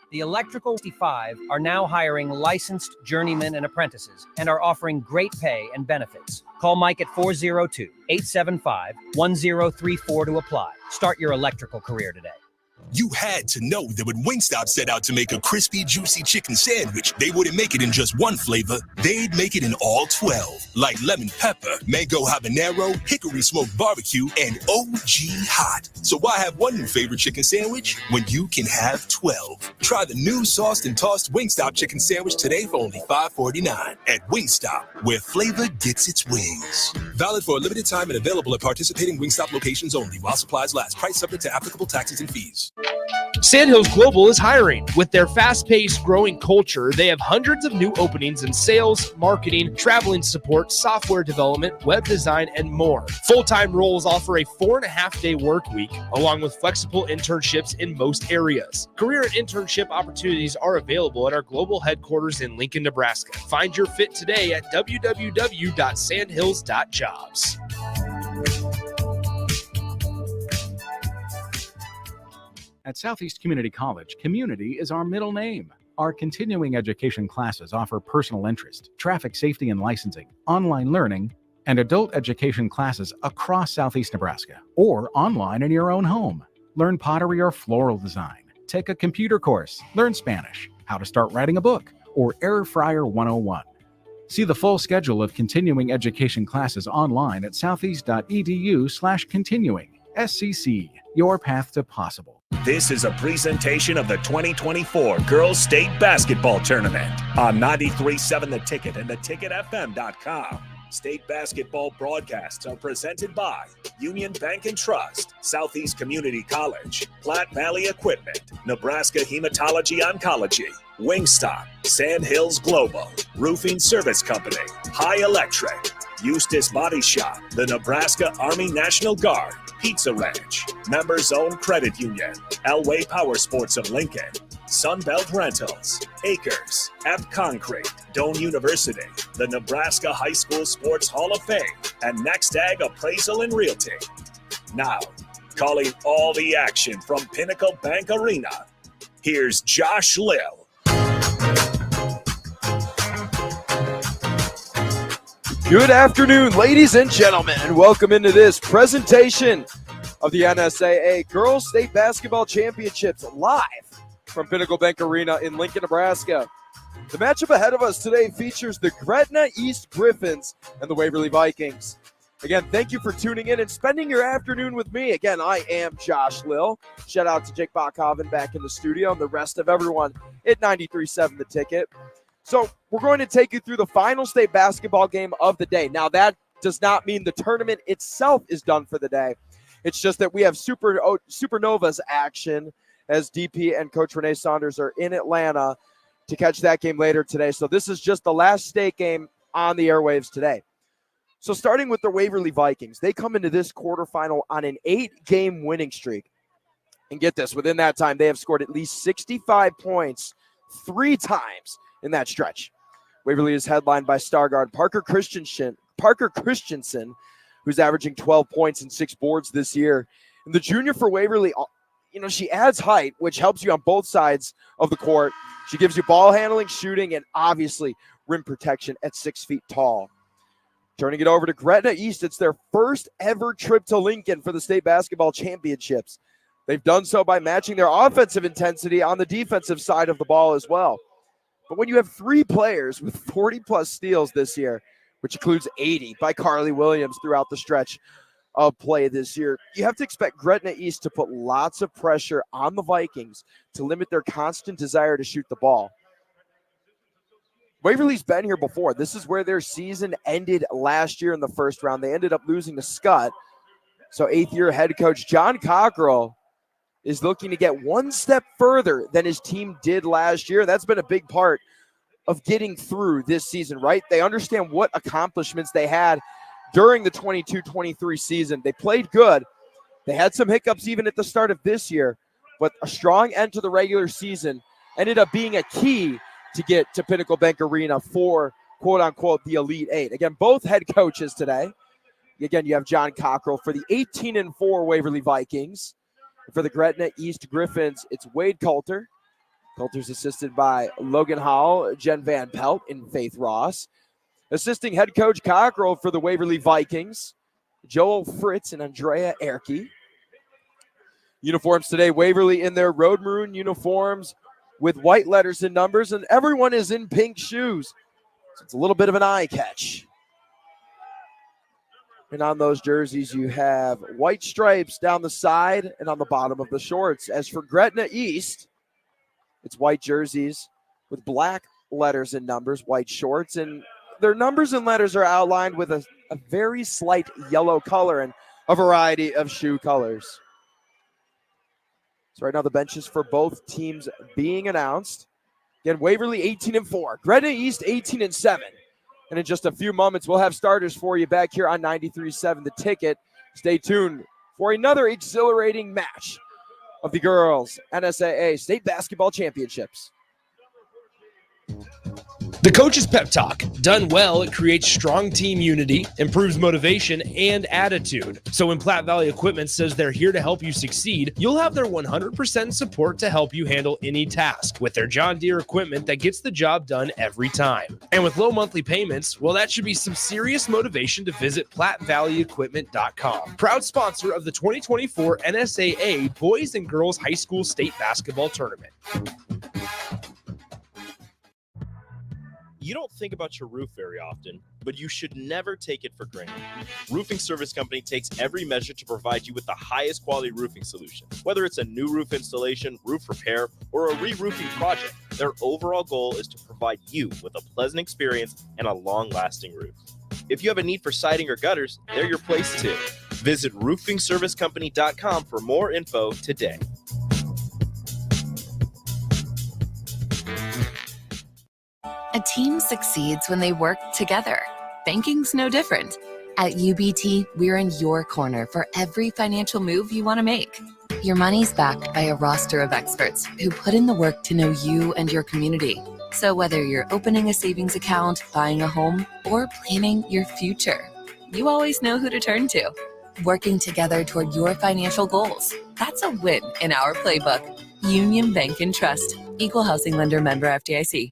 The Electrical 65 are now hiring licensed journeymen and apprentices and are offering great pay and benefits. Call Mike at 402-875-1034 to apply. Start your electrical career today. You had to know that when Wingstop set out to make a crispy, juicy chicken sandwich, they wouldn't make it in just one flavor. They'd make it in all 12, like lemon pepper, mango habanero, hickory smoked barbecue, and OG hot. So why have one new favorite chicken sandwich when you can have 12? Try the new sauced and tossed Wingstop chicken sandwich today for only $5.49 at Wingstop, where flavor gets its wings. Valid for a limited time and available at participating Wingstop locations only while supplies last. Price subject to applicable taxes and fees. Sandhills Global is hiring. With their fast-paced, growing culture, they have hundreds of new openings in sales, marketing, traveling support, software development, web design, and more. Full-time roles offer a 4.5-day work week, along with flexible internships in most areas. Career and internship opportunities are available at our global headquarters in Lincoln, Nebraska. Find your fit today at www.sandhills.jobs. At Southeast Community College, community is our middle name. Our continuing education classes offer personal interest, traffic safety and licensing, online learning, and adult education classes across Southeast Nebraska, or online in your own home. Learn pottery or floral design, take a computer course, learn Spanish, how to start writing a book, or Air Fryer 101. See the full schedule of continuing education classes online at southeast.edu/continuing. SCC, your path to possible. This is a presentation of the 2024 Girls State Basketball Tournament on 93.7 The Ticket and theticketfm.com. State basketball broadcasts are presented by Union Bank and Trust, Southeast Community College, Platte Valley Equipment, Nebraska Hematology Oncology, Wingstop, Sandhills Global, Roofing Service Company, High Electric, Eustis Body Shop, the Nebraska Army National Guard, Pizza Ranch, Members Owned Credit Union, Elway Power Sports of Lincoln, Sunbelt Rentals, Acres, Ebb Concrete, Doane University, the Nebraska High School Sports Hall of Fame, and Next Ag Appraisal and Realty. Now, calling all the action from Pinnacle Bank Arena, here's Josh Lill. Good afternoon, ladies and gentlemen, and welcome into this presentation of the NSAA Girls State Basketball Championships live from Pinnacle Bank Arena in Lincoln, Nebraska. The matchup ahead of us today features the Gretna East Griffins and the Waverly Vikings. Again, thank you for tuning in and spending your afternoon with me. Again, I am Josh Lill. Shout out to Jake Bachhoven back in the studio and the rest of everyone at 93.7 The Ticket. So we're going to take you through the final state basketball game of the day. Now, that does not mean the tournament itself is done for the day. It's just that we have Supernovas action as DP and Coach Renee Saunders are in Atlanta to catch that game later today. So this is just the last state game on the airwaves today. So starting with the Waverly Vikings, they come into this quarterfinal on an 8-game winning streak. And get this, within that time, they have scored at least 65 points 3 times in that stretch. Waverly is headlined by star guard Parker Christensen, who's averaging 12 points and 6 boards this year. And the junior for Waverly, she adds height, which helps you on both sides of the court. She gives you ball handling, shooting, and obviously rim protection at 6 feet tall. Turning it over to Gretna East, it's their first ever trip to Lincoln for the state basketball championships. They've done so by matching their offensive intensity on the defensive side of the ball as well. But when you have 3 players with 40-plus steals this year, which includes 80 by Carly Williams throughout the stretch of play this year, you have to expect Gretna East to put lots of pressure on the Vikings to limit their constant desire to shoot the ball. Waverly's been here before. This is where their season ended last year in the first round. They ended up losing to Scott. So 8th-year head coach John Cockrell is looking to get one step further than his team did last year. That's been a big part of getting through this season, right? They understand what accomplishments they had during the 22-23 season. They played good. They had some hiccups even at the start of this year, but a strong end to the regular season ended up being a key to get to Pinnacle Bank Arena for, quote-unquote, the Elite Eight. Again, both head coaches today. Again, you have John Cockrell for the 18-4 Waverly Vikings. For the Gretna East Griffins, it's Wade Coulter. Coulter's assisted by Logan Hall, Jen Van Pelt, and Faith Ross. Assisting head coach Cockrell for the Waverly Vikings, Joel Fritz and Andrea Erke. Uniforms today, Waverly in their road maroon uniforms with white letters and numbers, and everyone is in pink shoes. So it's a little bit of an eye catch. And on those jerseys, you have white stripes down the side and on the bottom of the shorts. As for Gretna East, it's white jerseys with black letters and numbers, white shorts, and their numbers and letters are outlined with a very slight yellow color and a variety of shoe colors. So right now the benches for both teams being announced. Again, Waverly 18-4, Gretna East 18-7. And in just a few moments, we'll have starters for you back here on 93.7 The Ticket. Stay tuned for another exhilarating match of the girls' NSAA State Basketball Championships. The Coach's Pep Talk. Done well, it creates strong team unity, improves motivation, and attitude. So when Platte Valley Equipment says they're here to help you succeed, you'll have their 100% support to help you handle any task with their John Deere equipment that gets the job done every time. And with low monthly payments, well, that should be some serious motivation to visit PlatteValleyEquipment.com. Proud sponsor of the 2024 NSAA Boys and Girls High School State Basketball Tournament. You don't think about your roof very often, but you should never take it for granted. Roofing Service Company takes every measure to provide you with the highest quality roofing solution. Whether it's a new roof installation, roof repair, or a re-roofing project, their overall goal is to provide you with a pleasant experience and a long-lasting roof. If you have a need for siding or gutters, they're your place too. Visit roofingservicecompany.com for more info today. A team succeeds when they work together. Banking's no different. At UBT, we're in your corner for every financial move you want to make. Your money's backed by a roster of experts who put in the work to know you and your community. So whether you're opening a savings account, buying a home, or planning your future, you always know who to turn to. Working together toward your financial goals. That's a win in our playbook. Union Bank and Trust. Equal housing lender, member FDIC.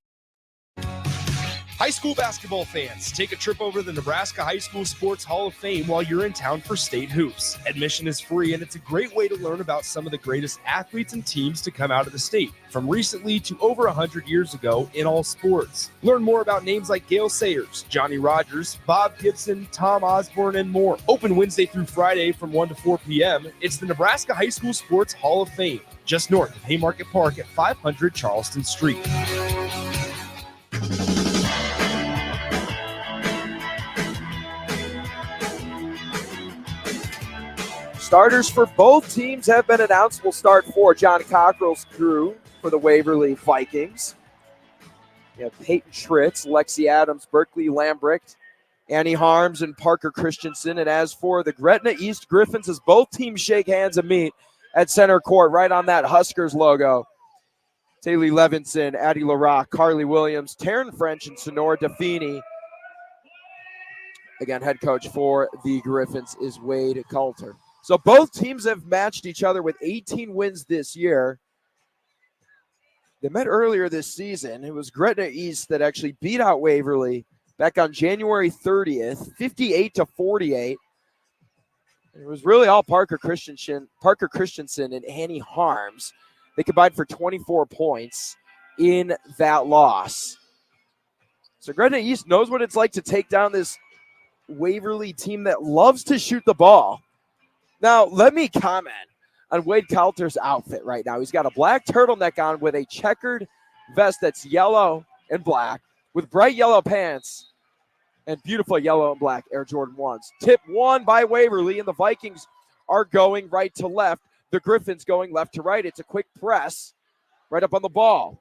High school basketball fans, take a trip over to the Nebraska High School Sports Hall of Fame while you're in town for state hoops. Admission is free, and it's a great way to learn about some of the greatest athletes and teams to come out of the state, from recently to over 100 years ago in all sports. Learn more about names like Gale Sayers, Johnny Rogers, Bob Gibson, Tom Osborne, and more. Open Wednesday through Friday from 1 to 4 p.m. It's the Nebraska High School Sports Hall of Fame, just north of Haymarket Park at 500 Charleston Street. Starters for both teams have been announced. We'll start for John Cockrell's crew for the Waverly Vikings. You have Peyton Tritz, Lexi Adams, Berkeley Lambrecht, Annie Harms, and Parker Christensen. And as for the Gretna East Griffins, as both teams shake hands and meet at center court, right on that Huskers logo, Taylor Levinson, Addie LaRock, Carly Williams, Taryn French, and Sonora DeFini. Again, head coach for the Griffins is Wade Coulter. So both teams have matched each other with 18 wins this year. They met earlier this season. It was Gretna East that actually beat out Waverly back on January 30th, 58-48. It was really all Parker Christensen and Annie Harms. They combined for 24 points in that loss. So Gretna East knows what it's like to take down this Waverly team that loves to shoot the ball. Now, let me comment on Wade Coulter's outfit right now. He's got a black turtleneck on with a checkered vest that's yellow and black with bright yellow pants and beautiful yellow and black Air Jordan 1s. Tip one by Waverly, and the Vikings are going right to left. The Griffins going left to right. It's a quick press right up on the ball.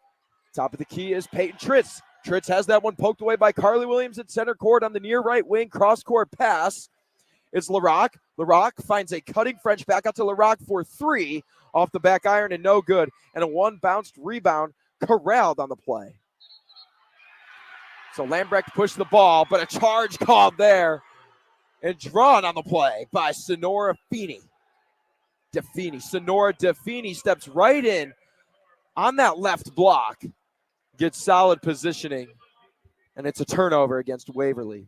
Top of the key is Peyton Tritz. Tritz has that one poked away by Carly Williams at center court on the near right wing. Cross-court pass. It's LaRock. LaRock finds a cutting French back out to LaRock for three off the back iron and no good. And a one-bounced rebound corralled on the play. So Lambrecht pushed the ball, but a charge called there and drawn on the play by Sonora DeFini. Sonora DeFini steps right in on that left block, gets solid positioning, and it's a turnover against Waverly.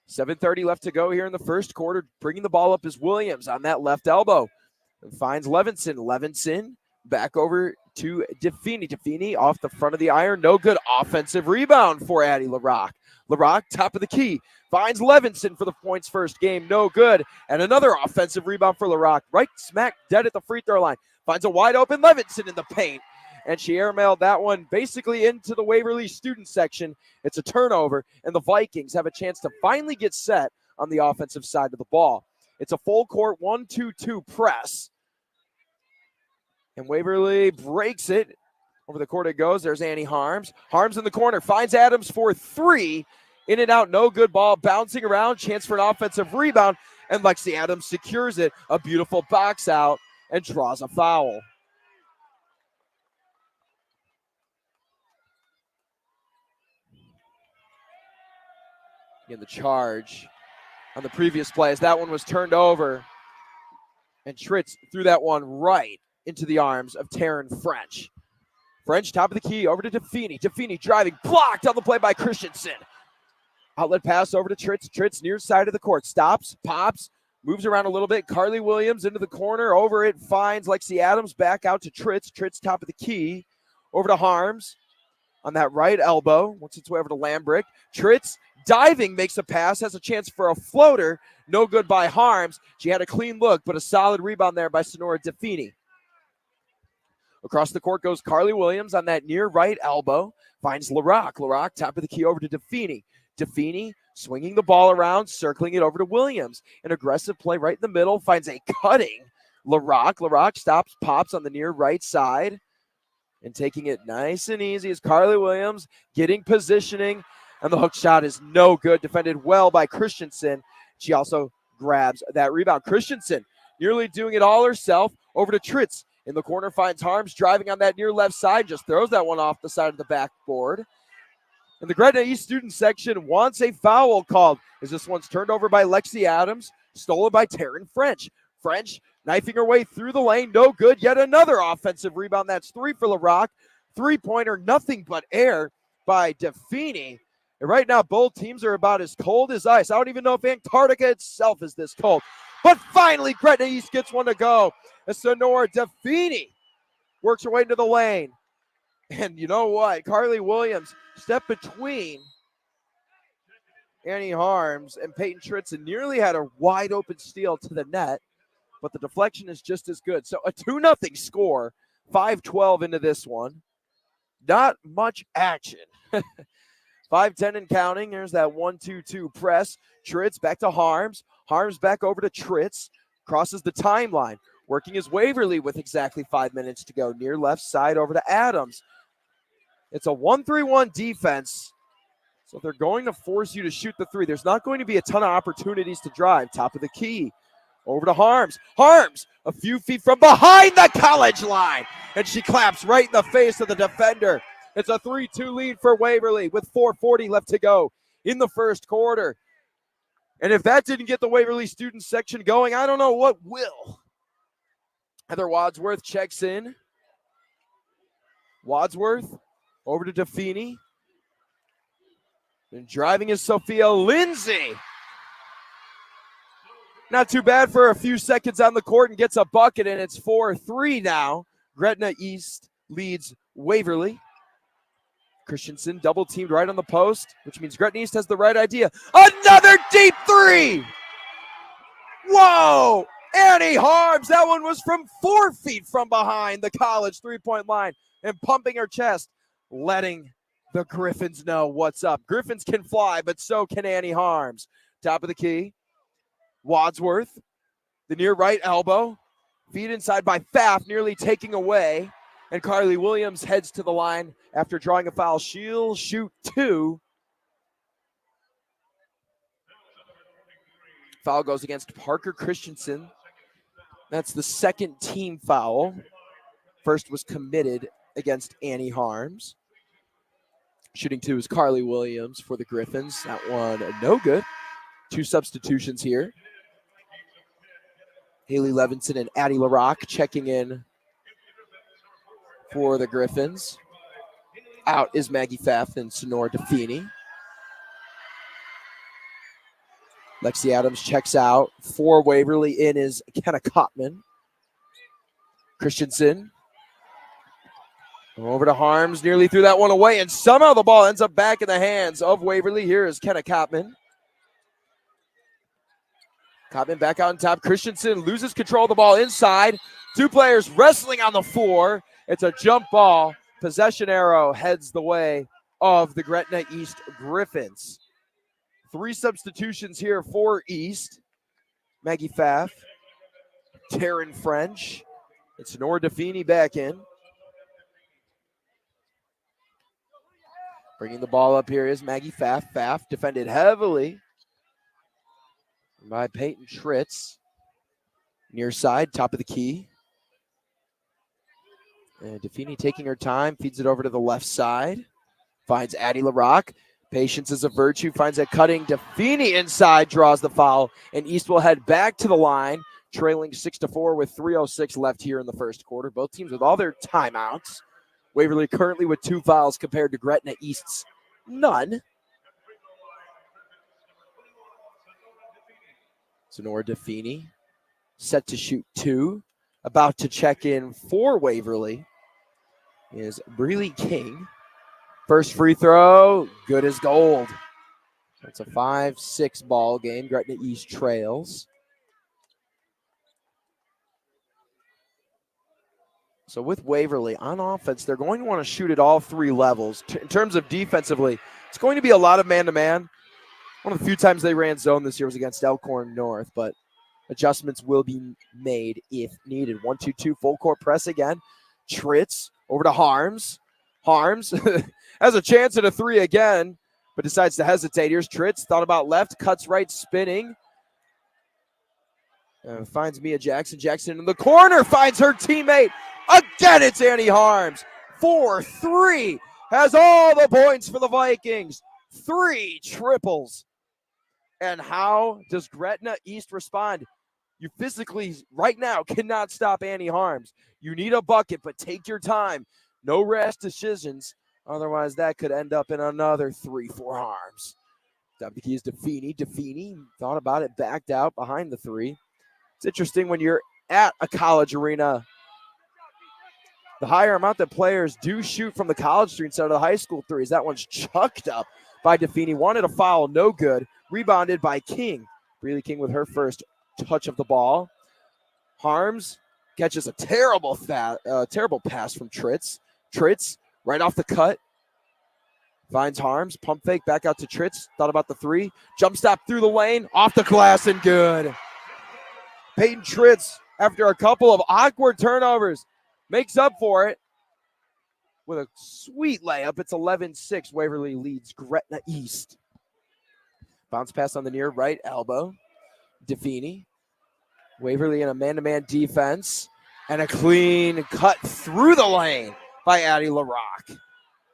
7:30 left to go here in the first quarter. Bringing the ball up is Williams on that left elbow. And finds Levinson. Levinson back over to Defini. Defini off the front of the iron. No good. Offensive rebound for Addie LaRock. LaRock, top of the key. Finds Levinson for the points first game. No good. And another offensive rebound for LaRock. Right smack dead at the free throw line. Finds a wide open Levinson in the paint. And she airmailed that one basically into the Waverly student section. It's a turnover, and the Vikings have a chance to finally get set on the offensive side of the ball. It's a full court 1-2-2 press. And Waverly breaks it. Over the court it goes. There's Annie Harms. Harms in the corner. Finds Adams for three. In and out. No good ball. Bouncing around. Chance for an offensive rebound. And Lexi Adams secures it. A beautiful box out and draws a foul. Again, the charge on the previous play as that one was turned over. And Tritz threw that one right into the arms of Taryn French. French, top of the key, over to Defini. Defini driving, blocked on the play by Christensen. Outlet pass over to Tritz. Tritz near side of the court. Stops, pops, moves around a little bit. Carly Williams into the corner. Over it, finds Lexi Adams. Back out to Tritz. Tritz, top of the key. Over to Harms on that right elbow. Works its way over to Lambrick. Tritz diving, makes a pass, has a chance for a floater. No good by Harms. She had a clean look, but a solid rebound there by Sonora Defini. Across the court goes Carly Williams on that near right elbow. Finds LaRock. LaRock, top of the key over to Defini. Defini swinging the ball around, circling it over to Williams. An aggressive play right in the middle. Finds a cutting LaRock. LaRock stops, pops on the near right side. And taking it nice and easy is Carly Williams getting positioning. And the hook shot is no good. Defended well by Christensen. She also grabs that rebound. Christensen nearly doing it all herself. Over to Tritz. In the corner, finds Harms driving on that near left side. Just throws that one off the side of the backboard. And the Gretna East student section wants a foul called as this one's turned over by Lexi Adams. Stolen by Taryn French. French knifing her way through the lane. No good. Yet another offensive rebound. That's three for LaRock. Three-pointer, nothing but air by Defini. And right now, both teams are about as cold as ice. I don't even know if Antarctica itself is this cold. But finally, Gretna East gets one to go. As Sonora Defini works her way into the lane. And you know what? Carly Williams stepped between Annie Harms and Peyton Tritz and nearly had a wide open steal to the net. But the deflection is just as good. So a 2-0 score. 5-12 into this one. Not much action. 5-10 and counting. There's that 1-2-2 press. Tritz back to Harms. Harms back over to Tritz. Crosses the timeline. Working his Waverly with exactly 5 minutes to go. Near left side over to Adams. It's a 1-3-1 defense. So they're going to force you to shoot the three. There's not going to be a ton of opportunities to drive. Top of the key. Over to Harms. Harms a few feet from behind the college line. And she claps right in the face of the defender. It's a 3-2 lead for Waverly with 4:40 left to go in the first quarter. And if that didn't get the Waverly student section going, I don't know what will. Heather Wadsworth checks in. Wadsworth over to Defini. And driving is Sophia Lindsay. Not too bad for a few seconds on the court and gets a bucket, and it's 4-3 now. Gretna East leads Waverly. Christensen double teamed right on the post, which means Gretna East has the right idea. Another deep three! Whoa! Annie Harms, that one was from 4 feet from behind the college three-point line and pumping her chest, letting the Griffins know what's up. Griffins can fly, but so can Annie Harms. Top of the key, Wadsworth, the near right elbow, feed inside by Pfaff, nearly taking away, and Carly Williams heads to the line after drawing a foul. She'll shoot two. Foul goes against Parker Christensen. That's the second team foul. First was committed against Annie Harms. Shooting two is Carly Williams for the Griffins. That one no good. Two substitutions here. Haley Levinson and Addie LaRock checking in for the Griffins. Out is Maggie Pfaff and Sonora DeFini. Lexi Adams checks out. For Waverly in is Kenna Kottman. Christensen. Over to Harms, nearly threw that one away, and somehow the ball ends up back in the hands of Waverly. Here is Kenna Kottman. Kottman back out on top. Christensen loses control of the ball inside. Two players wrestling on the floor. It's a jump ball. Possession arrow heads the way of the Gretna East Griffins. 3 substitutions here for East. Maggie Pfaff, Taryn French, and Sonora DeFini back in. Bringing the ball up here is Maggie Pfaff. Pfaff defended heavily by Peyton Tritz. Near side, top of the key. And DeFini taking her time, feeds it over to the left side. Finds Addie LaRock. Patience is a virtue. Finds a cutting DeFini inside, draws the foul. And East will head back to the line, trailing 6-4 with 3:06 left here in the first quarter. Both teams with all their timeouts. Waverly currently with 2 fouls compared to Gretna East's none. Sonora DeFini set to shoot 2. About to check in for Waverly is Breely King. First free throw, good as gold. It's a 5-6 ball game. Gretna East trails. So with Waverly on offense, they're going to want to shoot at all 3 levels. In terms of defensively, it's going to be a lot of man-to-man. One of the few times they ran zone this year was against Elkhorn North, but adjustments will be made if needed. 1-2-2 full court press again. Tritz over to Harms. Harms has a chance at a 3 again, but decides to hesitate. Here's Tritz, thought about left, cuts right, spinning. Finds Mia Jackson. Jackson in the corner, finds her teammate. Again, it's Annie Harms. 4-3. Has all the points for the Vikings. 3 triples. And how does Gretna East respond? You physically, right now, cannot stop Annie Harms. You need a bucket, but take your time. No rash decisions. Otherwise, that could end up in another 3 for Harms. Top the key is DeFini. DeFini thought about it, backed out behind the 3. It's interesting when you're at a college arena, the higher amount that players do shoot from the college three instead of the high school threes. That one's chucked up by DeFini. Wanted a foul, no good. Rebounded by King. Breely King with her first touch of the ball. Harms catches a terrible pass from Tritz. Tritz right off the cut. Finds Harms. Pump fake back out to Tritz. Thought about the 3. Jump stop through the lane. Off the glass and good. Peyton Tritz, after a couple of awkward turnovers, makes up for it with a sweet layup. It's 11-6. Waverly leads Gretna East. Bounce pass on the near right elbow. DeFini. Waverly in a man-to-man defense. And a clean cut through the lane by Addie LaRock.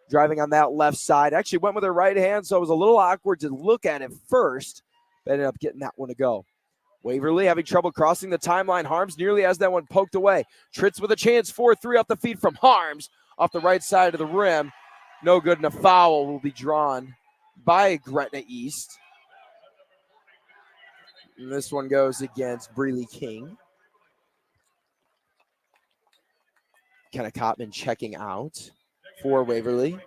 Driving on that left side. Actually went with her right hand, so it was a little awkward to look at it first. But ended up getting that one to go. Waverly having trouble crossing the timeline. Harms nearly has that one poked away. Tritz with a chance. 4-3 off the feed from Harms. Off the right side of the rim. No good, and a foul will be drawn by Gretna East. And this one goes against Breely King. Kenna Kottman checking out for Waverly.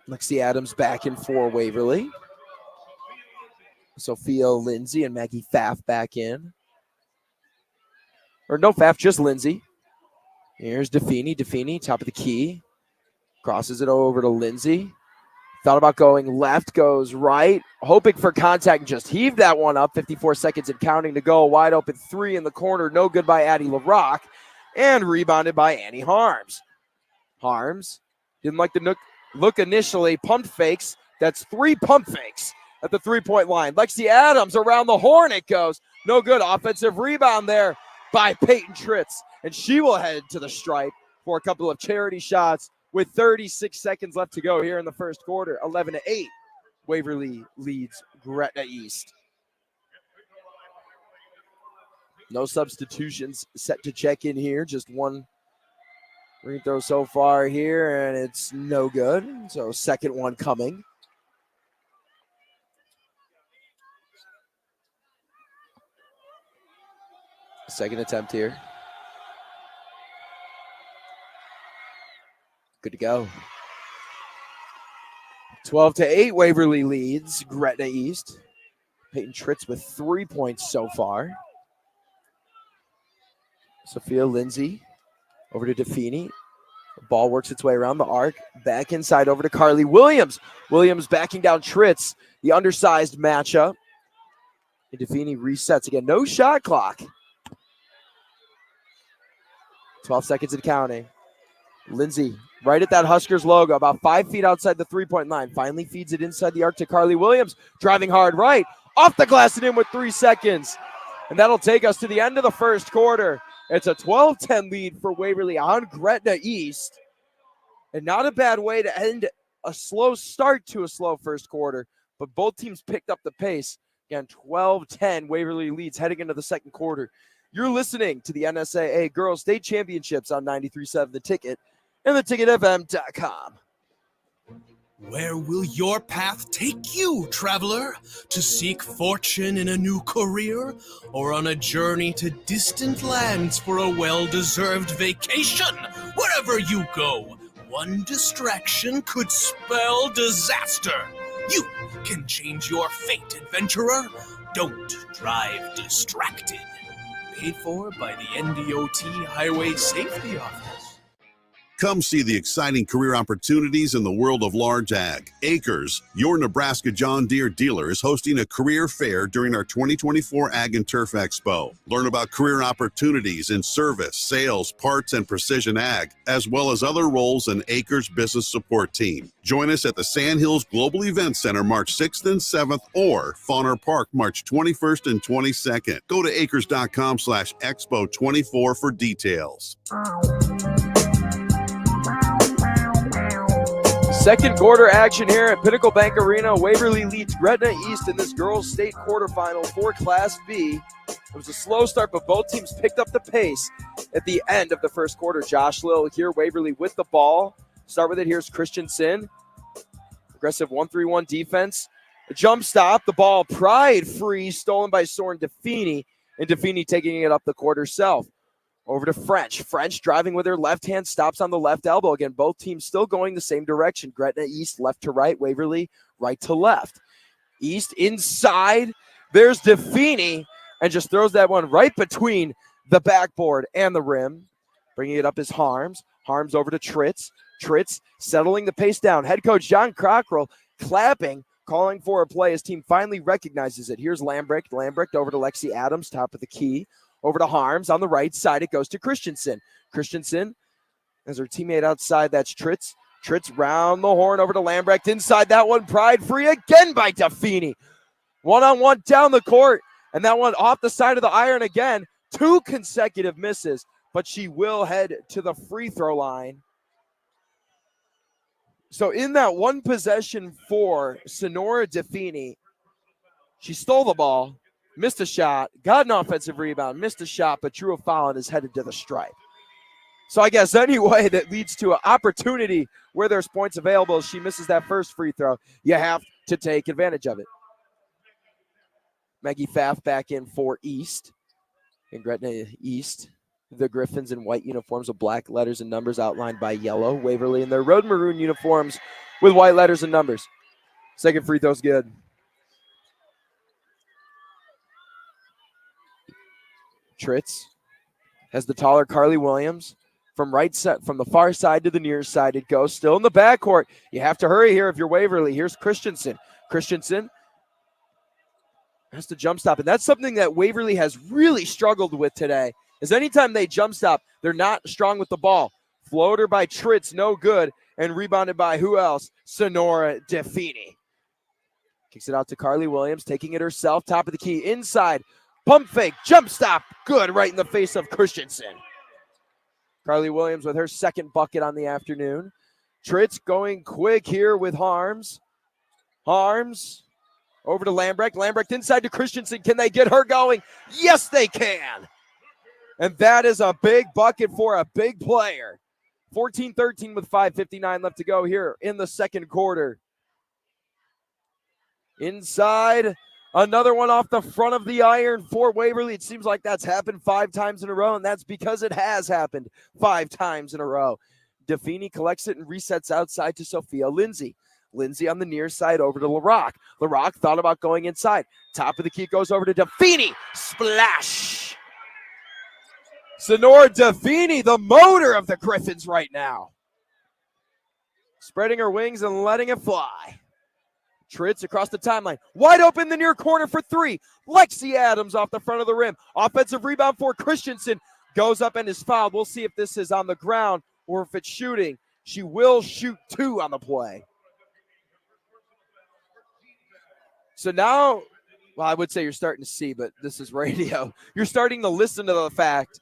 Lexi Adams back in for Waverly. Sophia Lindsay and Maggie Pfaff back in. Or no Pfaff, just Lindsay. Here's DeFini. DeFini, top of the key. Crosses it over to Lindsay. Thought about going left, goes right. Hoping for contact and just heaved that one up. 54 seconds and counting to go. Wide open 3 in the corner. No good by Addie LaRock. And rebounded by Annie Harms. Harms didn't like the look initially. Pump fakes. That's 3 pump fakes at the 3-point line. Lexi Adams around the horn it goes. No good. Offensive rebound there by Peyton Tritz. And she will head to the stripe for a couple of charity shots with 36 seconds left to go here in the first quarter. 11-8. Waverly leads Gretna East. No substitutions set to check in here. Just one free throw so far here, and it's no good. So second one coming. Second attempt here. Good to go. 12-8, Waverly leads Gretna East. Peyton Tritz with 3 points so far. Sophia Lindsay over to DeFini. The ball works its way around the arc. Back inside over to Carly Williams. Williams backing down Tritz. The undersized matchup. And DeFini resets again. No shot clock. 12 seconds and counting. Lindsay right at that Huskers logo, about 5 feet outside the three-point line. Finally feeds it inside the arc to Carly Williams. Driving hard right. Off the glass and in with 3 seconds. And that'll take us to the end of the first quarter. It's a 12-10 lead for Waverly on Gretna East. And not a bad way to end a slow start to a slow first quarter. But both teams picked up the pace. Again, 12-10, Waverly leads heading into the second quarter. You're listening to the NSAA Girls State Championships on 93.7 The Ticket and theticketfm.com. Where will your path take you, traveler? To seek fortune in a new career? Or on a journey to distant lands for a well-deserved vacation? Wherever you go, one distraction could spell disaster. You can change your fate, adventurer. Don't drive distracted. Paid for by the NDOT Highway Safety Office. Come see the exciting career opportunities in the world of large ag. Acres, your Nebraska John Deere dealer, is hosting a career fair during our 2024 Ag and Turf Expo. Learn about career opportunities in service, sales, parts, and precision ag, as well as other roles in Acres business support team. Join us at the Sandhills Global Event Center March 6th and 7th or Fauner Park March 21st and 22nd. Go to acres.com/expo24 for details. Second quarter action here at Pinnacle Bank Arena. Waverly leads Gretna East in this girls' state quarterfinal for Class B. It was a slow start, but both teams picked up the pace at the end of the first quarter. Josh Lill here, Waverly with the ball. Start with it. Here's Christensen. Aggressive 1-3-1 defense. A jump stop. The ball pried free, stolen by Soren DeFini, and DeFini taking it up the court herself. Over to French. French driving with her left hand, stops on the left elbow. Again, both teams still going the same direction. Gretna East left to right, Waverly right to left. East inside. There's DeFini, and just throws that one right between the backboard and the rim. Bringing it up is Harms. Harms over to Tritz. Tritz settling the pace down. Head coach John Cockrell clapping, calling for a play. His team finally recognizes it. Here's Lambrecht. Lambrecht over to Lexi Adams, top of the key. Over to Harms. On the right side, it goes to Christensen. Christensen as her teammate outside. That's Tritz. Tritz round the horn over to Lambrecht. Inside that one, pried free again by DeFini. One-on-one down the court. And that one off the side of the iron again. 2 consecutive misses. But she will head to the free throw line. So in that one possession for Sonora DeFini, she stole the ball, missed a shot, got an offensive rebound, missed a shot, but drew a foul and is headed to the stripe. So I guess any way that leads to an opportunity where there's points available, she misses that first free throw, you have to take advantage of it. Maggie Pfaff back in for East. In Gretna East, the Griffins in white uniforms with black letters and numbers outlined by yellow. Waverly in their road maroon uniforms with white letters and numbers. Second free throw's good. Tritz has the taller Carly Williams from the far side to the near side. It goes still in the backcourt. You have to hurry here if you're Waverly. Here's Christensen. Christensen has to jump stop, and that's something that Waverly has really struggled with today. Is anytime they jump stop, they're not strong with the ball. Floater by Tritz, no good, and rebounded by who else? Sonora DeFini. Kicks it out to Carly Williams, taking it herself, top of the key, inside. Pump fake, jump stop, good, right in the face of Christensen. Carly Williams with her second bucket on the afternoon. Tritz going quick here with Harms. Harms Over to Lambrecht. Lambrecht inside to Christensen. Can they get her going? Yes, they can. And that is a big bucket for a big player. 14-13 with 5:59 left to go here in the second quarter. Inside, another one off the front of the iron for Waverly. It seems like that's happened 5 times in a row, and that's because it has happened 5 times in a row. DeFini collects it and resets outside to Sophia Lindsay. Lindsay on the near side over to LaRock. LaRock thought about going inside. Top of the key goes over to DeFini. Splash! Sonora DeFini, the motor of the Griffins right now. Spreading her wings and letting it fly. Tritz across the timeline. Wide open in the near corner for 3. Lexi Adams off the front of the rim. Offensive rebound for Christensen. Goes up and is fouled. We'll see if this is on the ground or if it's shooting. She will shoot 2 on the play. So now, well, I would say you're starting to see, but this is radio. You're starting to listen to the fact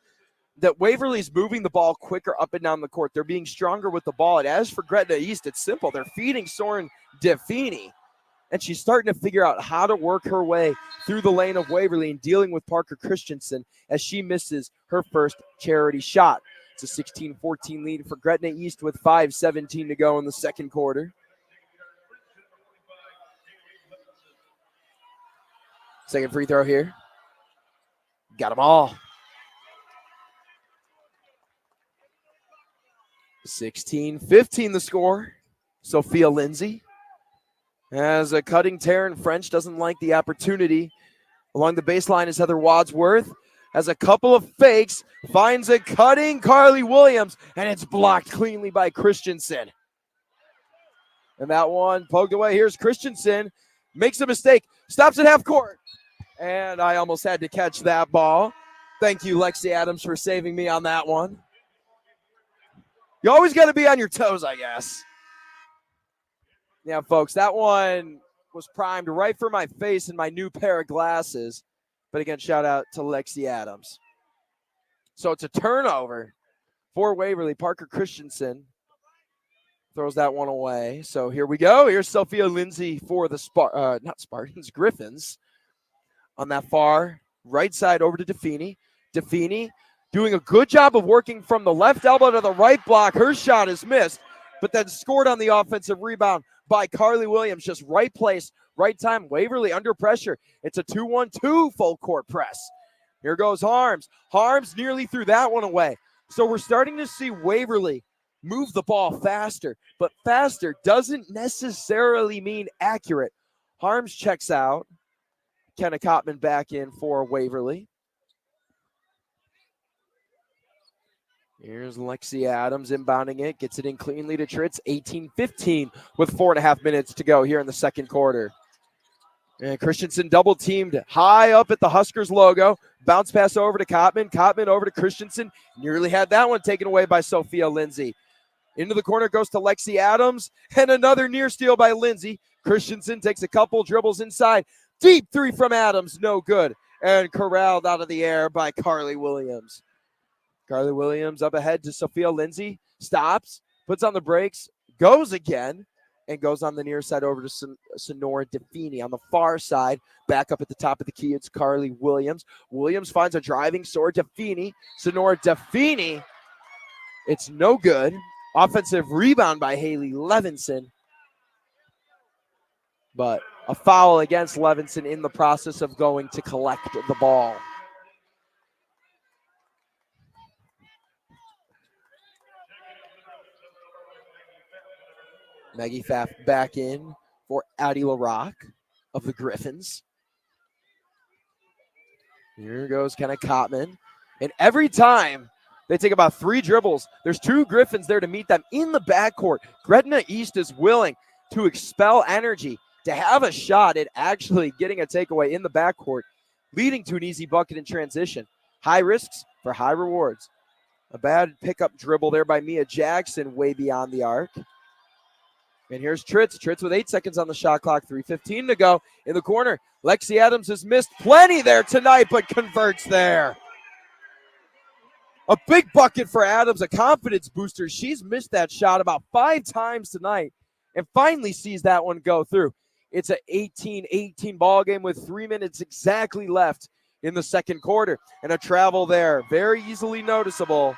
that Waverly's moving the ball quicker up and down the court. They're being stronger with the ball. And as for Gretna East, it's simple. They're feeding Soren DeFini. And she's starting to figure out how to work her way through the lane of Waverly and dealing with Parker Christensen as she misses her first charity shot. It's a 16-14 lead for Gretna East with 5:17 to go in the second quarter. Second free throw here. Got them all. 16-15 the score. Sophia Lindsay has a cutting Taryn French. Doesn't like the opportunity. Along the baseline is Heather Wadsworth. Has a couple of fakes. Finds a cutting Carly Williams. And it's blocked cleanly by Christensen. And that one poked away. Here's Christensen. Makes a mistake. Stops at half court. And I almost had to catch that ball. Thank you, Lexi Adams, for saving me on that one. You always got to be on your toes, I guess. Yeah, folks, that one was primed right for my face and my new pair of glasses. But again, shout out to Lexi Adams. So it's a turnover for Waverly. Parker Christensen throws that one away. So here we go. Here's Sophia Lindsay for the Griffins. On that far right side over to DeFini. DeFini doing a good job of working from the left elbow to the right block. Her shot is missed, but then scored on the offensive rebound by Carly Williams. Just right place, right time. Waverly under pressure. It's a 2-1-2 full court press. Here goes Harms. Harms nearly threw that one away. So we're starting to see Waverly move the ball faster, but faster doesn't necessarily mean accurate. Harms checks out. Kenna Kottman back in for Waverly. Here's Lexi Adams inbounding it. Gets it in cleanly to Tritz. 18-15 with 4.5 minutes to go here in the second quarter. And Christensen double teamed high up at the Huskers logo. Bounce pass over to Kottman. Kottman over to Christensen. Nearly had that one taken away by Sophia Lindsay. Into the corner goes to Lexi Adams. And another near steal by Lindsay. Christensen takes a couple dribbles inside. Deep 3 from Adams. No good. And corralled out of the air by Carly Williams. Carly Williams up ahead to Sophia Lindsay. Stops. Puts on the brakes. Goes again. And goes on the near side over to Sonora DeFini. On the far side, back up at the top of the key, it's Carly Williams. Williams finds a driving sword. DeFini. Sonora DeFini. It's no good. Offensive rebound by Haley Levinson. But a foul against Levinson in the process of going to collect the ball. Maggie Pfaff back in for Addie LaRock of the Griffins. Here goes Kenna Kottman. And every time they take about 3 dribbles, there's 2 Griffins there to meet them in the backcourt. Gretna East is willing to expel energy, to have a shot at actually getting a takeaway in the backcourt, leading to an easy bucket in transition. High risks for high rewards. A bad pickup dribble there by Mia Jackson, way beyond the arc. And here's Tritz. Tritz with 8 seconds on the shot clock, 3:15 to go in the corner. Lexi Adams has missed plenty there tonight, but converts there. A big bucket for Adams, a confidence booster. She's missed that shot about 5 times tonight and finally sees that one go through. It's an 18-18 ball game with 3 minutes exactly left in the second quarter. And a travel there, very easily noticeable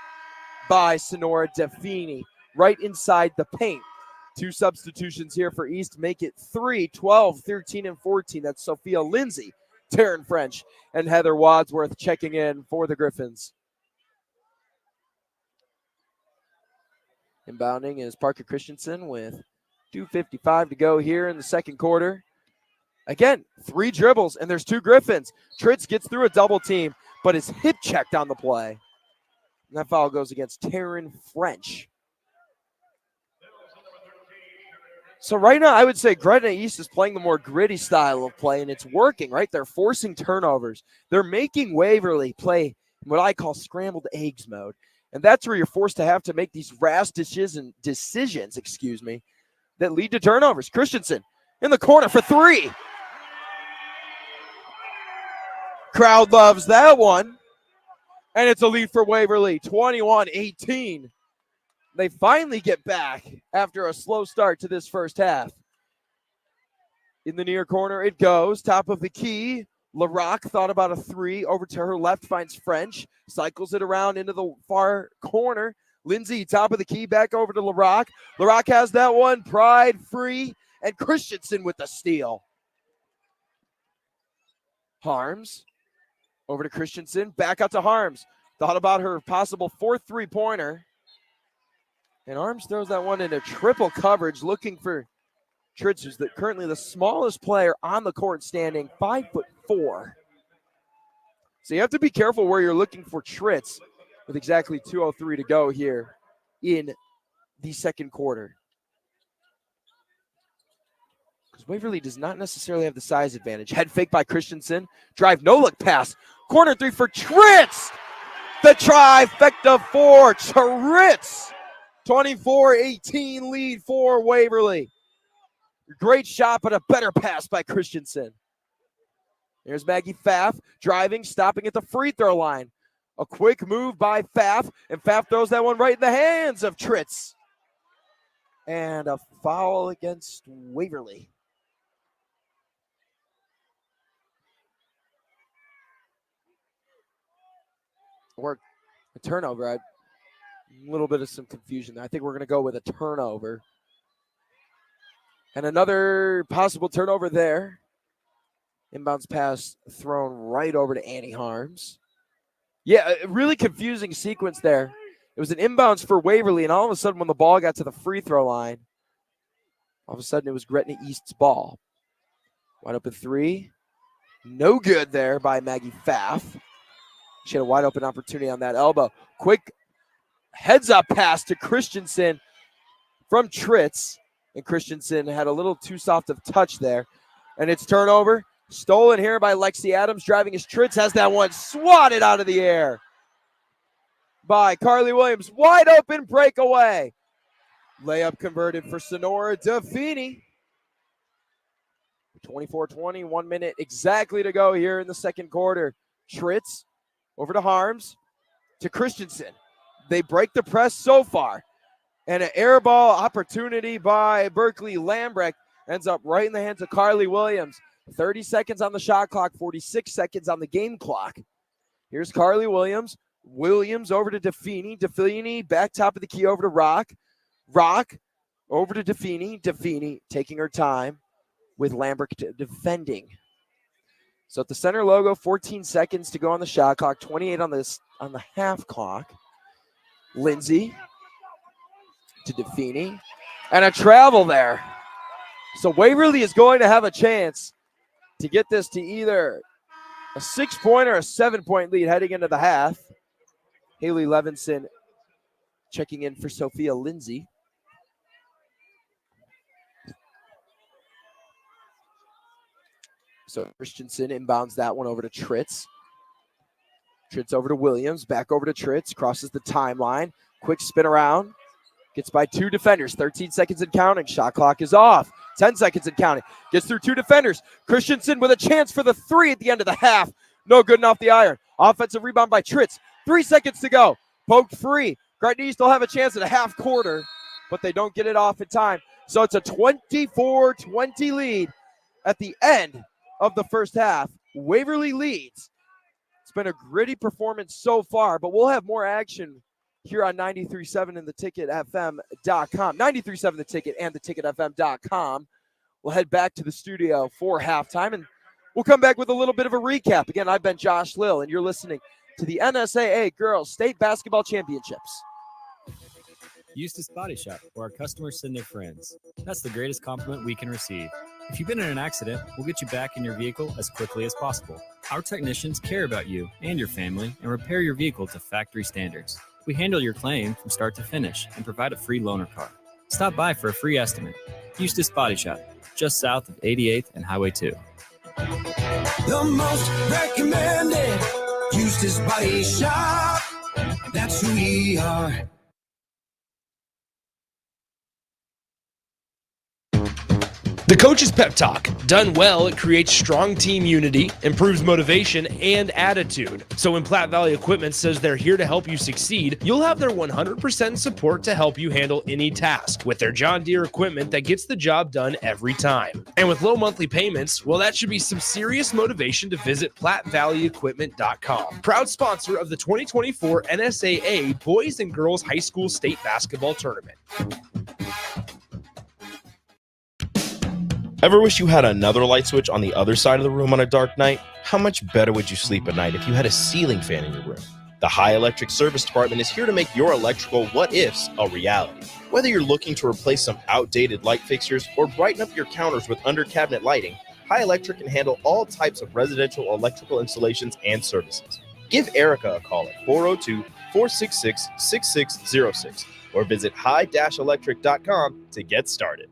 by Sonora Defini, right inside the paint. 2 substitutions here for East make it 3, 12, 13, and 14. That's Sophia Lindsay, Taryn French, and Heather Wadsworth checking in for the Griffins. Inbounding is Parker Christensen with 2:55 to go here in the second quarter. Again, 3 dribbles, and there's 2 Griffins. Tritz gets through a double team, but is hip checked on the play. And that foul goes against Taryn French. So right now, I would say Gretna East is playing the more gritty style of play, and it's working, right? They're forcing turnovers. They're making Waverly play in what I call scrambled eggs mode. And that's where you're forced to have to make these rash decisions, that lead to turnovers. Christensen in the corner for 3. Crowd loves that one. And it's a lead for Waverly, 21-18. They finally get back after a slow start to this first half. In the near corner it goes, top of the key. LaRock thought about a 3, over to her left, finds French, cycles it around into the far corner. Lindsay, top of the key, back over to LaRock. LaRock has that one, Pride free, and Christensen with the steal. Harms, over to Christensen, back out to Harms. Thought about her possible 4th 3-pointer. And Harms throws that one into triple coverage, looking for Tritz, who's currently the smallest player on the court standing, 5'4". So you have to be careful where you're looking for Tritz with exactly 2:03 to go here in the second quarter. Because Waverly does not necessarily have the size advantage. Head fake by Christensen. Drive, no-look pass. Corner 3 for Tritz. The trifecta for Tritz. 24-18 lead for Waverly. Great shot, but a better pass by Christensen. There's Maggie Pfaff driving, stopping at the free throw line. A quick move by Pfaff, and Pfaff throws that one right in the hands of Tritz. And a foul against Waverly. Or a turnover. A little bit of some confusion there. I think we're going to go with a turnover. And another possible turnover there. Inbounds pass thrown right over to Annie Harms. Yeah, a really confusing sequence there. It was an inbounds for Waverly, and all of a sudden when the ball got to the free throw line, all of a sudden it was Gretna East's ball. Wide open 3. No good there by Maggie Pfaff. She had a wide open opportunity on that elbow. Quick heads up pass to Christensen from Tritz. And Christensen had a little too soft of touch there. And it's turnover. Stolen here by Lexi Adams. Driving as Tritz has that one swatted out of the air by Carly Williams. Wide open breakaway. Layup converted for Sonora Defini. 24-20, 1 minute exactly to go here in the second quarter. Tritz over to Harms, to Christensen. They break the press so far. And an air ball opportunity by Berkeley Lambrecht ends up right in the hands of Carly Williams. 30 seconds on the shot clock, 46 seconds on the game clock. Here's Carly Williams. Williams over to Defini. Defini back top of the key over to Rock. Rock over to Defini. Defini taking her time with Lambrecht defending. So at the center logo, 14 seconds to go on the shot clock, 28 on the half clock. Lindsay to Defini, and a travel there. So Waverly is going to have a chance to get this to either a 6-point or a 7-point lead heading into the half. Haley Levinson checking in for Sophia Lindsay. So Christensen inbounds that one over to Tritz. Tritz over to Williams, back over to Tritz, crosses the timeline. Quick spin around. Gets by 2 defenders, 13 seconds and counting. Shot clock is off, 10 seconds and counting. Gets through 2 defenders. Christensen with a chance for the 3 at the end of the half. No good enough the iron. Offensive rebound by Tritz. 3 seconds to go. Poked free. Gretna East will have a chance at a half quarter, but they don't get it off in time. So it's a 24-20 lead at the end of the first half. Waverly leads. It's been a gritty performance so far, but we'll have more action here on 93.7 and theticketfm.com. 93.7 The Ticket and theticketfm.com. We'll head back to the studio for halftime, and we'll come back with a little bit of a recap. Again, I've been Josh Lill, and you're listening to the NSAA Girls State Basketball Championships. Eustace Body Shop, where our customers send their friends. That's the greatest compliment we can receive. If you've been in an accident, we'll get you back in your vehicle as quickly as possible. Our technicians care about you and your family and repair your vehicle to factory standards. We handle your claim from start to finish and provide a free loaner car. Stop by for a free estimate. Eustace Body Shop, just south of 88th and Highway 2. The most recommended Eustace Body Shop. That's who we are. The Coach's Pep Talk. Done well, it creates strong team unity, improves motivation, and attitude. So when Platte Valley Equipment says they're here to help you succeed, you'll have their 100% support to help you handle any task with their John Deere equipment that gets the job done every time. And with low monthly payments, well, that should be some serious motivation to visit PlatteValleyEquipment.com. Proud sponsor of the 2024 NSAA Boys and Girls High School State Basketball Tournament. Ever wish you had another light switch on the other side of the room on a dark night? How much better would you sleep at night if you had a ceiling fan in your room? The High Electric Service Department is here to make your electrical what-ifs a reality. Whether you're looking to replace some outdated light fixtures or brighten up your counters with under-cabinet lighting, High Electric can handle all types of residential electrical installations and services. Give Erica a call at 402-466-6606 or visit high-electric.com to get started.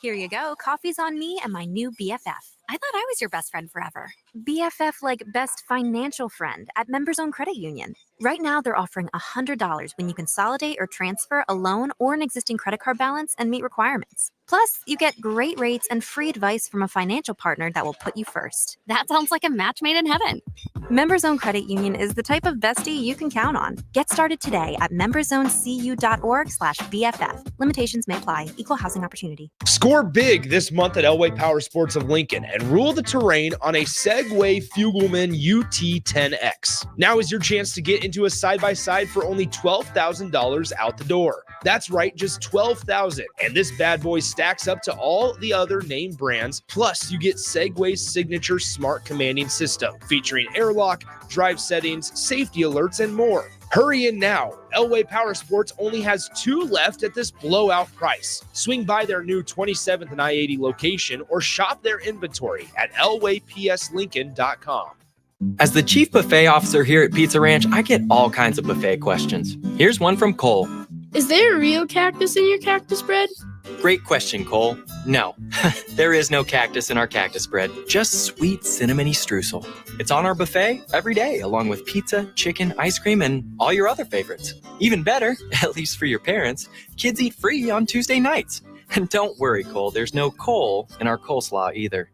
Here you go. Coffee's on me and my new BFF. I thought I was your best friend forever. BFF like best financial friend at Members Own Credit Union. Right now, they're offering $100 when you consolidate or transfer a loan or an existing credit card balance and meet requirements. Plus, you get great rates and free advice from a financial partner that will put you first. That sounds like a match made in heaven. Members Own Credit Union is the type of bestie you can count on. Get started today at memberzonecu.org/BFF. Limitations may apply. Equal housing opportunity. Score big this month at Elway Power Sports of Lincoln and rule the terrain on a Segway Fugelman UT10X. Now is your chance to get into a side-by-side for only $12,000 out the door. That's right, just $12,000. And this bad boy stacks up to all the other name brands. Plus, you get Segway's signature smart commanding system featuring airlock, drive settings, safety alerts, and more. Hurry in now. Elway Power Sports only has 2 left at this blowout price. Swing by their new 27th and I-80 location or shop their inventory at elwaypslincoln.com. As the chief buffet officer here at Pizza Ranch, I get all kinds of buffet questions. Here's one from Cole. Is there a real cactus in your cactus bread? Great question, Cole. No, there is no cactus in our cactus bread, just sweet cinnamony streusel. It's on our buffet every day, along with pizza, chicken, ice cream, and all your other favorites. Even better, at least for your parents, kids eat free on Tuesday nights. And don't worry, Cole, there's no coal in our coleslaw either.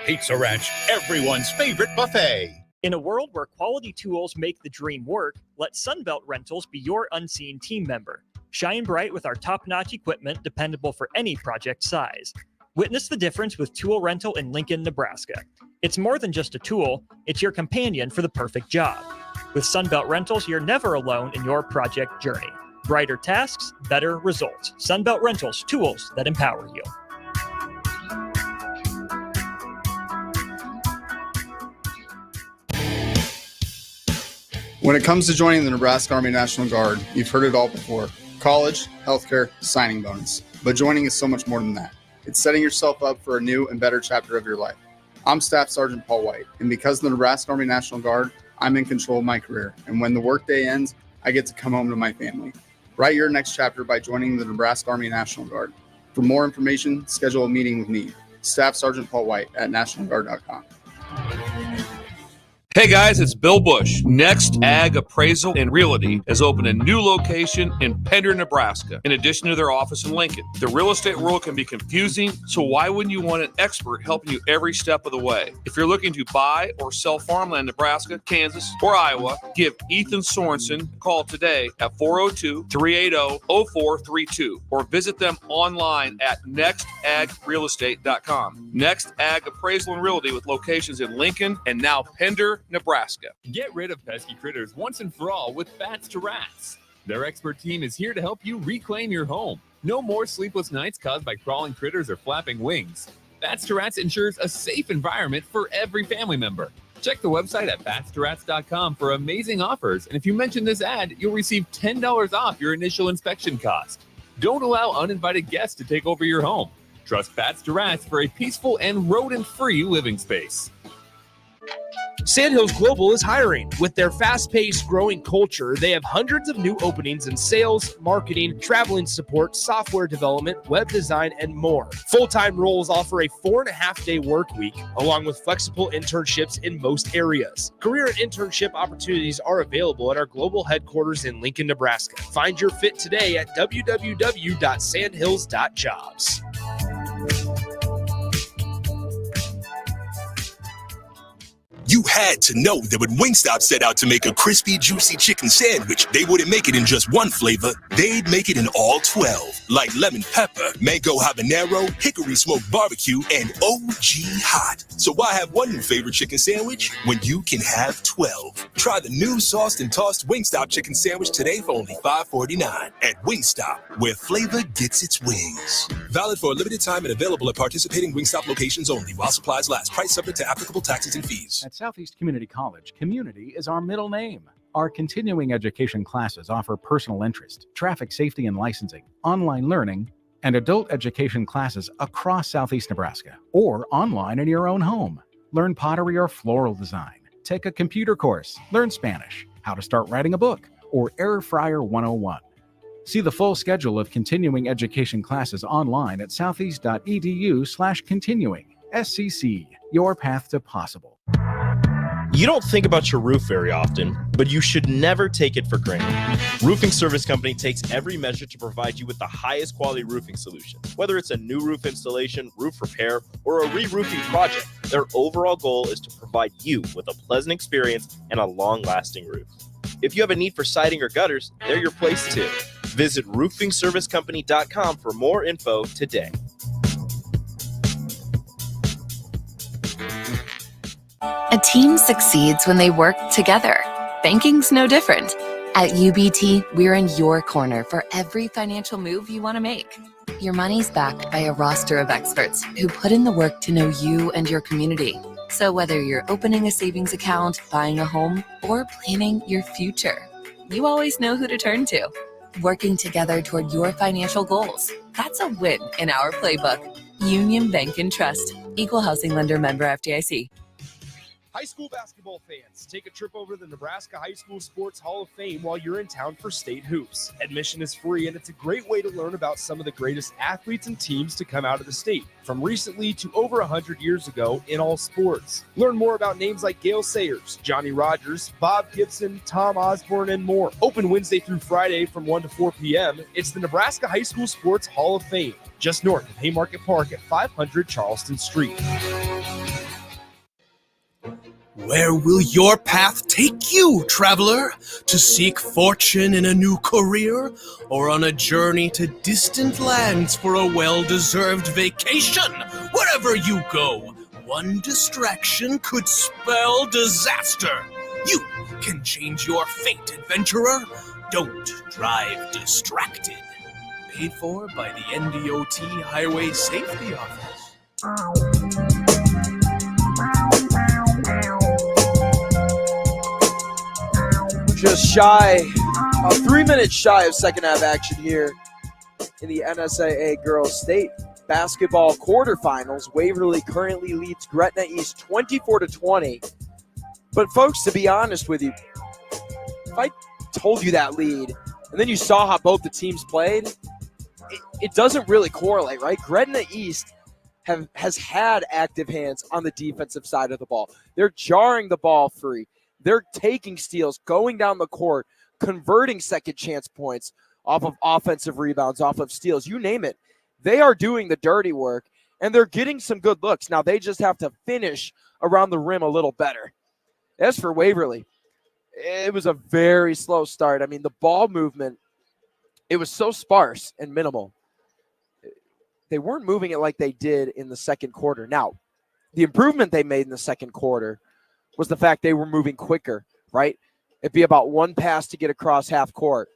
Pizza Ranch, everyone's favorite buffet. In a world where quality tools make the dream work, let Sunbelt Rentals be your unseen team member. Shine bright with our top-notch equipment, dependable for any project size. Witness the difference with tool rental in Lincoln, Nebraska. It's more than just a tool, it's your companion for the perfect job. With Sunbelt Rentals, you're never alone in your project journey. Brighter tasks, better results. Sunbelt Rentals, tools that empower you. When it comes to joining the Nebraska Army National Guard, you've heard it all before. College, healthcare, signing bonus. But joining is so much more than that. It's setting yourself up for a new and better chapter of your life. I'm Staff Sergeant Paul White, and because of the Nebraska Army National Guard, I'm in control of my career. And when the workday ends, I get to come home to my family. Write your next chapter by joining the Nebraska Army National Guard. For more information, schedule a meeting with me, Staff Sergeant Paul White at NationalGuard.com. Hey guys, it's Bill Bush. Next Ag Appraisal and Realty has opened a new location in Pender, Nebraska, in addition to their office in Lincoln. The real estate world can be confusing, so why wouldn't you want an expert helping you every step of the way? If you're looking to buy or sell farmland in Nebraska, Kansas, or Iowa, give Ethan Sorensen a call today at 402-380-0432 or visit them online at nextagrealestate.com. Next Ag Appraisal and Realty with locations in Lincoln and now Pender, Nebraska. Get rid of pesky critters once and for all with Bats to Rats. Their expert team is here to help you reclaim your home. No more sleepless nights caused by crawling critters or flapping wings. Bats to Rats ensures a safe environment for every family member. Check the website at batstorats.com for amazing offers, and if you mention this ad, you'll receive $10 off your initial inspection cost. Don't allow uninvited guests to take over your home. Trust Bats to Rats for a peaceful and rodent-free living space. Sandhills Global is hiring. With their fast-paced, growing culture, they have hundreds of new openings in sales, marketing, traveling support, software development, web design, and more. Full-time roles offer a 4.5-day work week, along with flexible internships in most areas. Career and internship opportunities are available at our global headquarters in Lincoln, Nebraska. Find your fit today at www.sandhills.jobs. You had to know that when Wingstop set out to make a crispy, juicy chicken sandwich, they wouldn't make it in just one flavor. They'd make it in all 12, like lemon pepper, mango habanero, hickory smoked barbecue, and OG hot. So why have one new favorite chicken sandwich when you can have 12? Try the new sauced and tossed Wingstop chicken sandwich today for only $5.49 at Wingstop, where flavor gets its wings. Valid for a limited time and available at participating Wingstop locations only while supplies last. Price subject to applicable taxes and fees. At Southeast Community College, community is our middle name. Our continuing education classes offer personal interest, traffic safety and licensing, online learning, and adult education classes across Southeast Nebraska, or online in your own home. Learn pottery or floral design, take a computer course, learn Spanish, how to start writing a book, or Air Fryer 101. See the full schedule of continuing education classes online at southeast.edu/continuing. SCC, your path to possible. You don't think about your roof very often, but you should never take it for granted. Roofing Service Company takes every measure to provide you with the highest quality roofing solution. Whether it's a new roof installation, roof repair, or a re-roofing project, their overall goal is to provide you with a pleasant experience and a long-lasting roof. If you have a need for siding or gutters, they're your place too. Visit roofingservicecompany.com for more info today. A team succeeds when they work together. Banking's no different. At UBT, we're in your corner for every financial move you want to make. Your money's backed by a roster of experts who put in the work to know you and your community. So whether you're opening a savings account, buying a home, or planning your future, you always know who to turn to. Working together toward your financial goals. That's a win in our playbook. Union Bank and Trust. Equal housing lender, member FDIC. High school basketball fans, take a trip over to the Nebraska High School Sports Hall of Fame while you're in town for state hoops. Admission is free, and it's a great way to learn about some of the greatest athletes and teams to come out of the state, from recently to over 100 years ago in all sports. Learn more about names like Gale Sayers, Johnny Rogers, Bob Gibson, Tom Osborne, and more. Open Wednesday through Friday from 1 to 4 p.m. It's the Nebraska High School Sports Hall of Fame, just north of Haymarket Park at 500 Charleston Street. Where will your path take you, traveler? To seek fortune in a new career, or on a journey to distant lands for a well-deserved vacation? Wherever you go, one distraction could spell disaster. You can change your fate, adventurer. Don't drive distracted. Paid for by the NDOT Highway Safety Office. Just shy, 3 minutes shy of second half action here in the NSAA Girls State Basketball quarterfinals. Waverly currently leads Gretna East 24-20. But folks, to be honest with you, if I told you that lead and then you saw how both the teams played, it doesn't really correlate, right? Gretna East has had active hands on the defensive side of the ball. They're jarring the ball free. They're taking steals, going down the court, converting second chance points off of offensive rebounds, off of steals, you name it. They are doing the dirty work, and they're getting some good looks. Now they just have to finish around the rim a little better. As for Waverly, it was a very slow start. I mean, the ball movement, it was so sparse and minimal. They weren't moving it like they did in the second quarter. Now, the improvement they made in the second quarter was the fact they were moving quicker, right? It'd be about one pass to get across half court.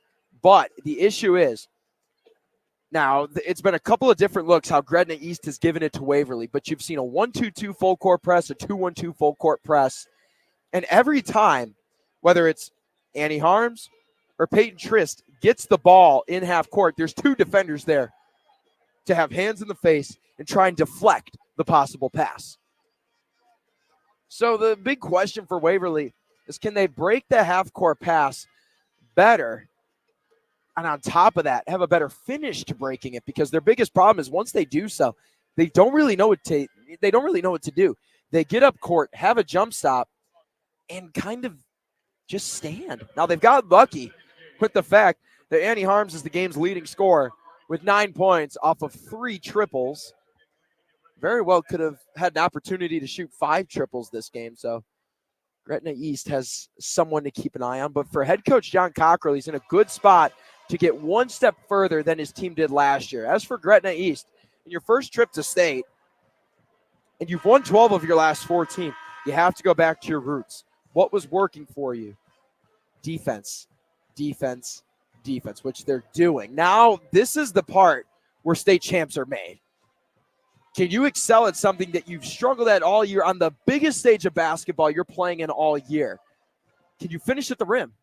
But the issue is, now it's been a couple of different looks how Gretna East has given it to Waverly, but you've seen a 1-2-2 full court press, a 2-1-2 full court press. And every time, whether it's Annie Harms or Peyton Trist gets the ball in half court, there's two defenders there to have hands in the face and try and deflect the possible pass. So the big question for Waverly is, can they break the half-court pass better? And on top of that, have a better finish to breaking it, because their biggest problem is once they do so, they don't really know what to do. They get up court, have a jump stop, and kind of just stand. Now they've got lucky with the fact that Annie Harms is the game's leading scorer with 9 points off of 3 triples. Very well could have had an opportunity to shoot 5 triples this game. So Gretna East has someone to keep an eye on. But for head coach John Cockrell, he's in a good spot to get one step further than his team did last year. As for Gretna East, in your first trip to state, and you've won 12 of your last 14, you have to go back to your roots. What was working for you? Defense, defense, defense, which they're doing. Now, this is the part where state champs are made. Can you excel at something that you've struggled at all year on the biggest stage of basketball you're playing in all year? Can you finish at the rim?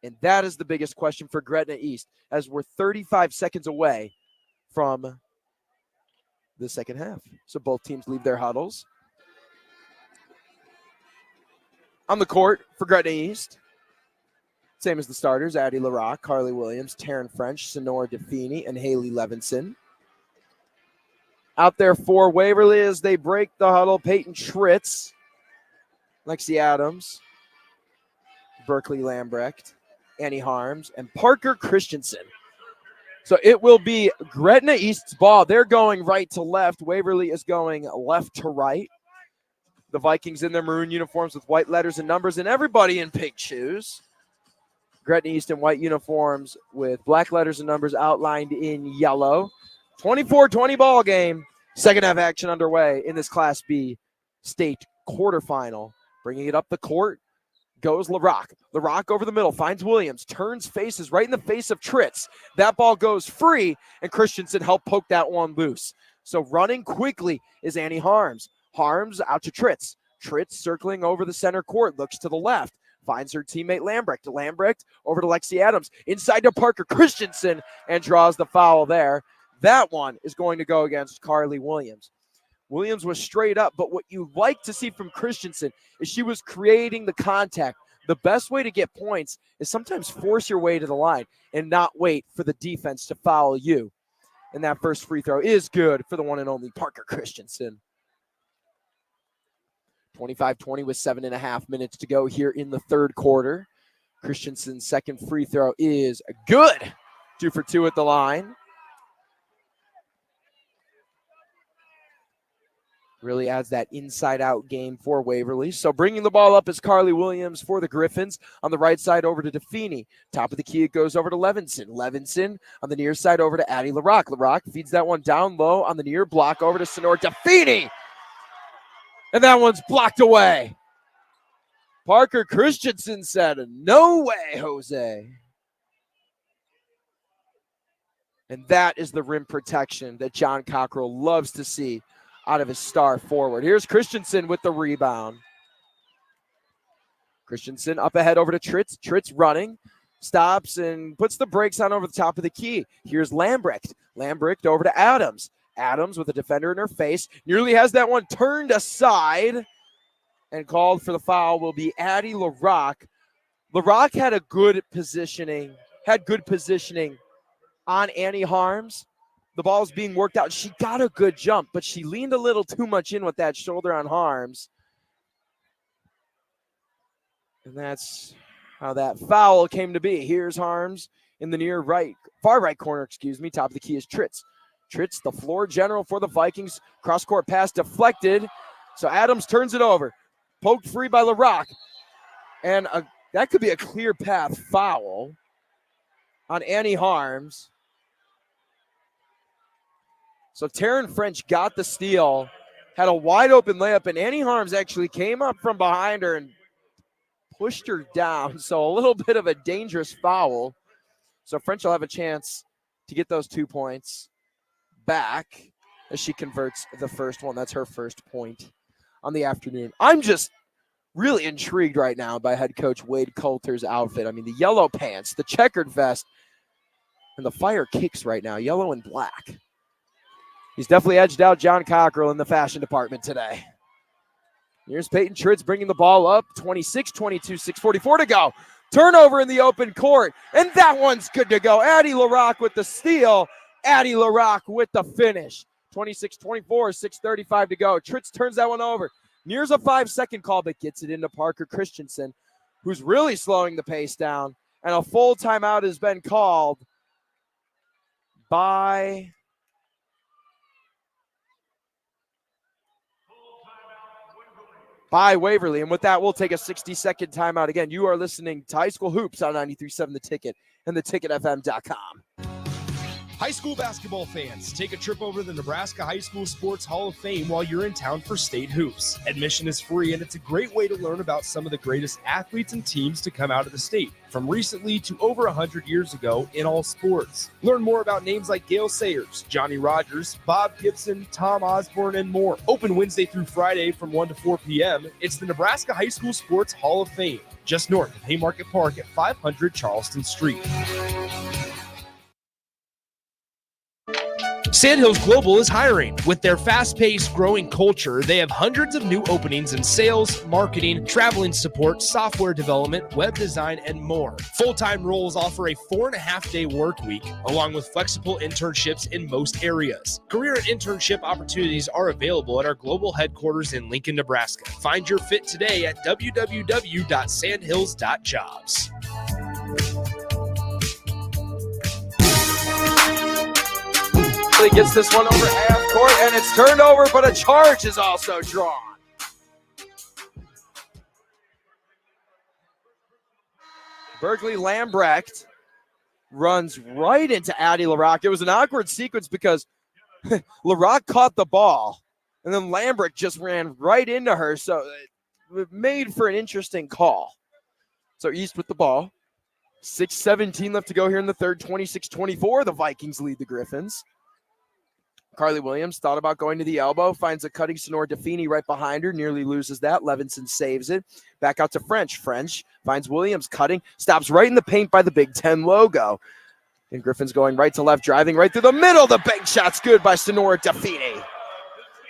And that is the biggest question for Gretna East, as we're 35 seconds away from the second half. So both teams leave their huddles. On the court for Gretna East, same as the starters, Addie LaRock, Carly Williams, Taryn French, Sonora DeFini, and Haley Levinson. Out there for Waverly as they break the huddle, Peyton Tritz, Lexi Adams, Berkeley Lambrecht, Annie Harms, and Parker Christensen. So it will be Gretna East's ball. They're going right to left. Waverly is going left to right. The Vikings in their maroon uniforms with white letters and numbers, and everybody in pink shoes. Gretna East in white uniforms with black letters and numbers outlined in yellow. 24-20 ball game. Second half action underway in this Class B state quarterfinal. Bringing it up the court goes LaRock. LaRock over the middle, finds Williams, turns faces right in the face of Tritz. That ball goes free, and Christensen helped poke that one loose. So running quickly is Annie Harms. Harms out to Tritz. Tritz circling over the center court, looks to the left, finds her teammate Lambrecht. Lambrecht over to Lexi Adams, inside to Parker Christensen, and draws the foul there. That one is going to go against Carly Williams. Williams was straight up, but what you like to see from Christensen is she was creating the contact. The best way to get points is sometimes force your way to the line and not wait for the defense to foul you. And that first free throw is good for the one and only Parker Christensen. 25-20 with 7.5 minutes to go here in the third quarter. Christensen's second free throw is good. 2 for 2 at the line. Really adds that inside-out game for Waverly. So bringing the ball up is Carly Williams for the Griffins. On the right side over to DeFini. Top of the key, it goes over to Levinson. Levinson on the near side over to Addie LaRock. LaRock feeds that one down low on the near block over to Sonora DeFini. And that one's blocked away. Parker Christensen said, "No way, Jose." And that is the rim protection that John Cockrell loves to see out of his star forward. Here's Christensen with the rebound. Christensen up ahead over to Tritz. Tritz running, stops and puts the brakes on over the top of the key. Here's Lambrecht. Lambrecht over to Adams. Adams with a defender in her face. Nearly has that one turned aside. And called for the foul will be Addie LaRock. LaRock had good positioning on Annie Harms. The ball's being worked out. She got a good jump, but she leaned a little too much in with that shoulder on Harms. And that's how that foul came to be. Here's Harms in the far right corner, top of the key is Tritz. Tritz, the floor general for the Vikings. Cross-court pass deflected. So Adams turns it over. Poked free by LaRock. And that could be a clear path foul on Annie Harms. So Taryn French got the steal, had a wide open layup, and Annie Harms actually came up from behind her and pushed her down. So a little bit of a dangerous foul. So French will have a chance to get those 2 points back as she converts the first one. That's her first point on the afternoon. I'm just really intrigued right now by head coach Wade Coulter's outfit. I mean, the yellow pants, the checkered vest, and the fire kicks right now, yellow and black. He's definitely edged out John Cockrell in the fashion department today. Here's Peyton Tritz bringing the ball up. 26-22, 6:44 to go. Turnover in the open court, and that one's good to go. Addie LaRock with the steal. Addie LaRock with the finish. 26-24, 6:35 to go. Tritz turns that one over. Nears a 5-second call, but gets it into Parker Christensen, who's really slowing the pace down. And a full timeout has been called by Waverly. And with that, we'll take a 60-second timeout. Again, you are listening to High School Hoops on 93.7 The Ticket and theticketfm.com. High school basketball fans, take a trip over to the Nebraska High School Sports Hall of Fame while you're in town for state hoops. Admission is free, and it's a great way to learn about some of the greatest athletes and teams to come out of the state, from recently to over 100 years ago in all sports. Learn more about names like Gale Sayers, Johnny Rogers, Bob Gibson, Tom Osborne, and more. Open Wednesday through Friday from 1 to 4 p.m. It's the Nebraska High School Sports Hall of Fame, just north of Haymarket Park at 500 Charleston Street. Sandhills Global is hiring. With their fast-paced, growing culture, they have hundreds of new openings in sales, marketing, traveling support, software development, web design, and more. Full-time roles offer a 4.5-day work week, along with flexible internships in most areas. Career and internship opportunities are available at our global headquarters in Lincoln, Nebraska. Find your fit today at www.sandhills.jobs. Gets this one over half court, and it's turned over, but a charge is also drawn. Berkeley Lambrecht runs right into Addie LaRock. It was an awkward sequence because LaRock caught the ball, and then Lambrecht just ran right into her, so it made for an interesting call. So East with the ball. 6:17 left to go here in the third. 26-24, the Vikings lead the Griffins. Carly Williams thought about going to the elbow, finds a cutting Sonora DeFini right behind her, nearly loses that. Levinson saves it. Back out to French. French finds Williams cutting, stops right in the paint by the Big Ten logo. And Griffin's going right to left, driving right through the middle. The bank shot's good by Sonora DeFini.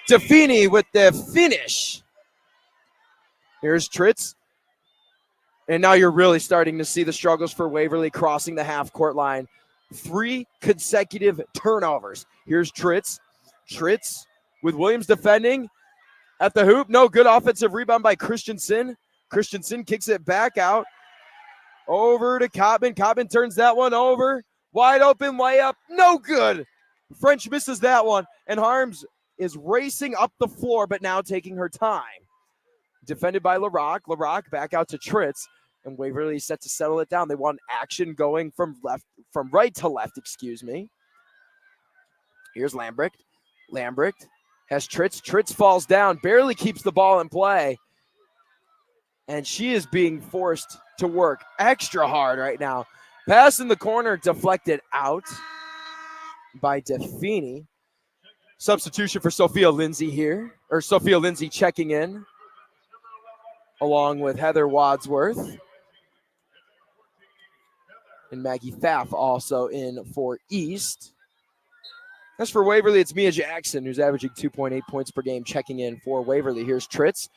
DeFini with the finish. Here's Tritz. And now you're really starting to see the struggles for Waverly crossing the half-court line. 3 consecutive turnovers. Here's Tritz. Tritz with Williams defending at the hoop. No, good offensive rebound by Christensen. Christensen kicks it back out. Over to Cotman. Cotman turns that one over. Wide open layup. No good. French misses that one. And Harms is racing up the floor, but now taking her time. Defended by LaRock. LaRock back out to Tritz. And Waverly set to settle it down. They want action going from right to left, Here's Lambrecht. Lambrecht has Tritz. Tritz falls down, barely keeps the ball in play. And she is being forced to work extra hard right now. Pass in the corner, deflected out by DeFini. Substitution for Sophia Lindsay here, or Sophia Lindsay checking in, along with Heather Wadsworth. And Maggie Pfaff also in for East. As for Waverly, it's Mia Jackson, who's averaging 2.8 points per game, checking in for Waverly. Here's Tritz.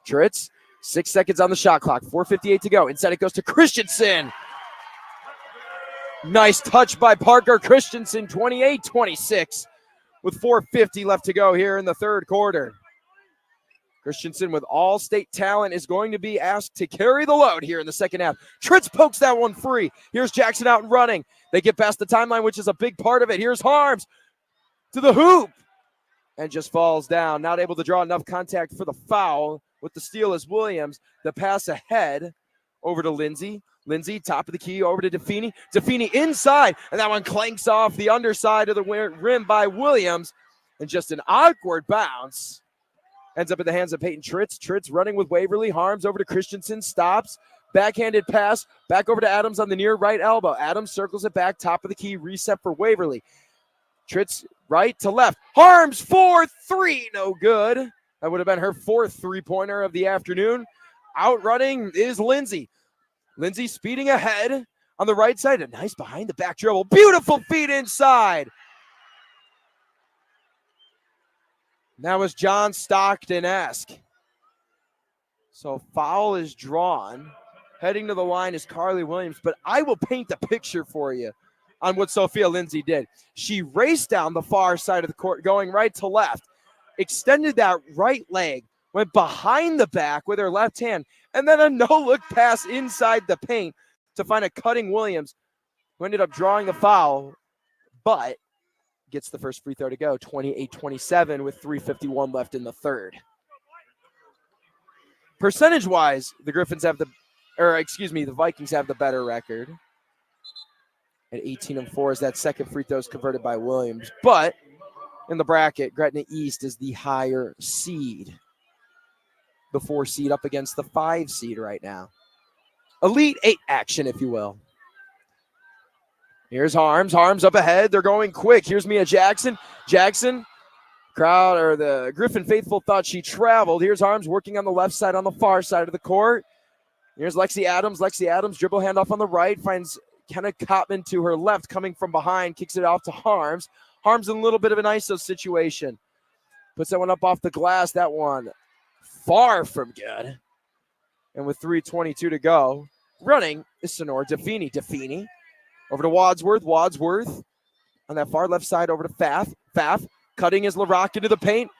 Tritz, 6 seconds on the shot clock, 4:58 to go. Inside it goes to Christensen. Nice touch by Parker Christensen, 28-26, with 4:50 left to go here in the third quarter. Christensen, with all-state talent, is going to be asked to carry the load here in the second half. Tritz pokes that one free. Here's Jackson out and running. They get past the timeline, which is a big part of it. Here's Harms to the hoop and just falls down. Not able to draw enough contact for the foul. With the steal is Williams. The pass ahead over to Lindsay. Lindsay, top of the key, over to Defini. Defini inside, and that one clanks off the underside of the rim by Williams. And just an awkward bounce. Ends up in the hands of Peyton Tritz. Tritz running with Waverly. Harms over to Christensen. Stops. Backhanded pass. Back over to Adams on the near right elbow. Adams circles it back. Top of the key. Reset for Waverly. Tritz right to left. Harms 4-3. No good. That would have been her fourth three-pointer of the afternoon. Outrunning is Lindsay. Lindsay speeding ahead on the right side. A nice behind the back dribble. Beautiful feet inside. That was John Stockton-esque. So foul is drawn. Heading to the line is Carly Williams, but I will paint the picture for you on what Sophia Lindsay did. She raced down the far side of the court, going right to left, extended that right leg, went behind the back with her left hand, and then a no-look pass inside the paint to find a cutting Williams, who ended up drawing the foul, but gets the first free throw to go, 28-27 with 3:51 left in the third. Percentage-wise, the Vikings have the better record at 18-4 as that second free throw is converted by Williams. But in the bracket, Gretna East is the higher seed. The 4 seed up against the 5 seed right now. Elite 8 action, if you will. Here's Harms. Harms up ahead. They're going quick. Here's Mia Jackson. Jackson, crowd or the Griffin faithful thought she traveled. Here's Harms working on the left side, on the far side of the court. Here's Lexi Adams. Lexi Adams, dribble handoff on the right, finds Kenna Kottman to her left, coming from behind, kicks it off to Harms. Harms in a little bit of an ISO situation. Puts that one up off the glass. That one far from good. And with 3:22 to go, running is Sonora Defini. Defini over to Wadsworth. Wadsworth on that far left side over to Pfaff. Pfaff cutting his LaRock into the paint.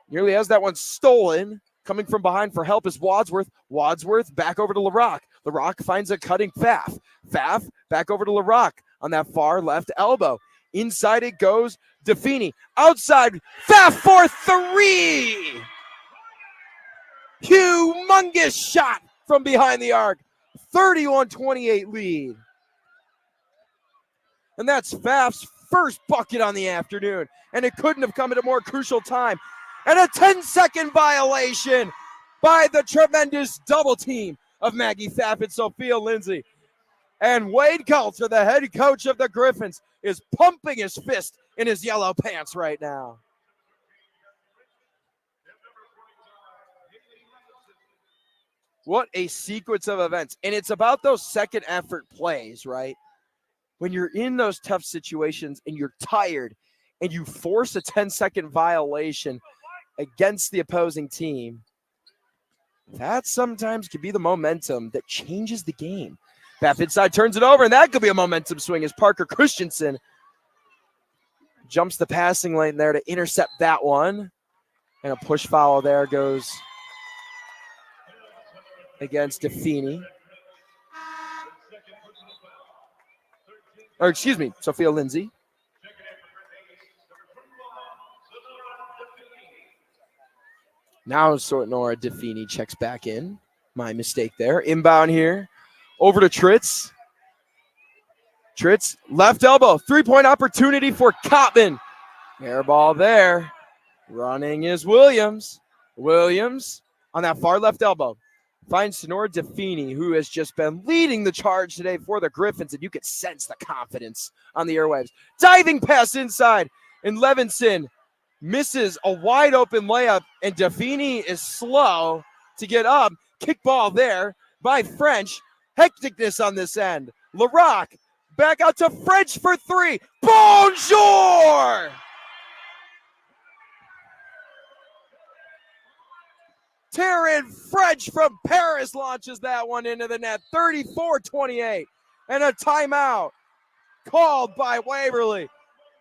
Nearly has that one stolen. Coming from behind for help is Wadsworth. Wadsworth back over to LaRock. LaRock finds a cutting Pfaff. Pfaff back over to LaRock on that far left elbow. Inside it goes Defini. Outside, Pfaff for 3. Humongous shot from behind the arc. 31-28 lead. And that's Pfaff's first bucket on the afternoon. And it couldn't have come at a more crucial time. And a 10-second violation by the tremendous double team of Maggie Pfaff and Sophia Lindsay. And Wade Coulter, the head coach of the Griffins, is pumping his fist in his yellow pants right now. What a sequence of events. And it's about those second effort plays, right? When you're in those tough situations and you're tired and you force a 10-second violation against the opposing team, that sometimes could be the momentum that changes the game. Pfaff inside turns it over, and that could be a momentum swing as Parker Christensen jumps the passing lane there to intercept that one. And a push foul there goes against Defini. Or excuse me, Sophia Lindsay. Now Sonora Defini checks back in. My mistake there. Inbound here. Over to Tritz. Tritz, left elbow. 3-point opportunity for Kottman. Air ball there. Running is Williams. Williams on that far left elbow. Finds Sonora Defini, who has just been leading the charge today for the Griffins, and you could sense the confidence on the airwaves. Diving pass inside, and Levinson misses a wide open layup, and Defini is slow to get up. Kick ball there by French. Hecticness on this end. LaRock back out to French for 3. Bonjour! Taryn French from Paris launches that one into the net. 34-28. And a timeout called by Waverly.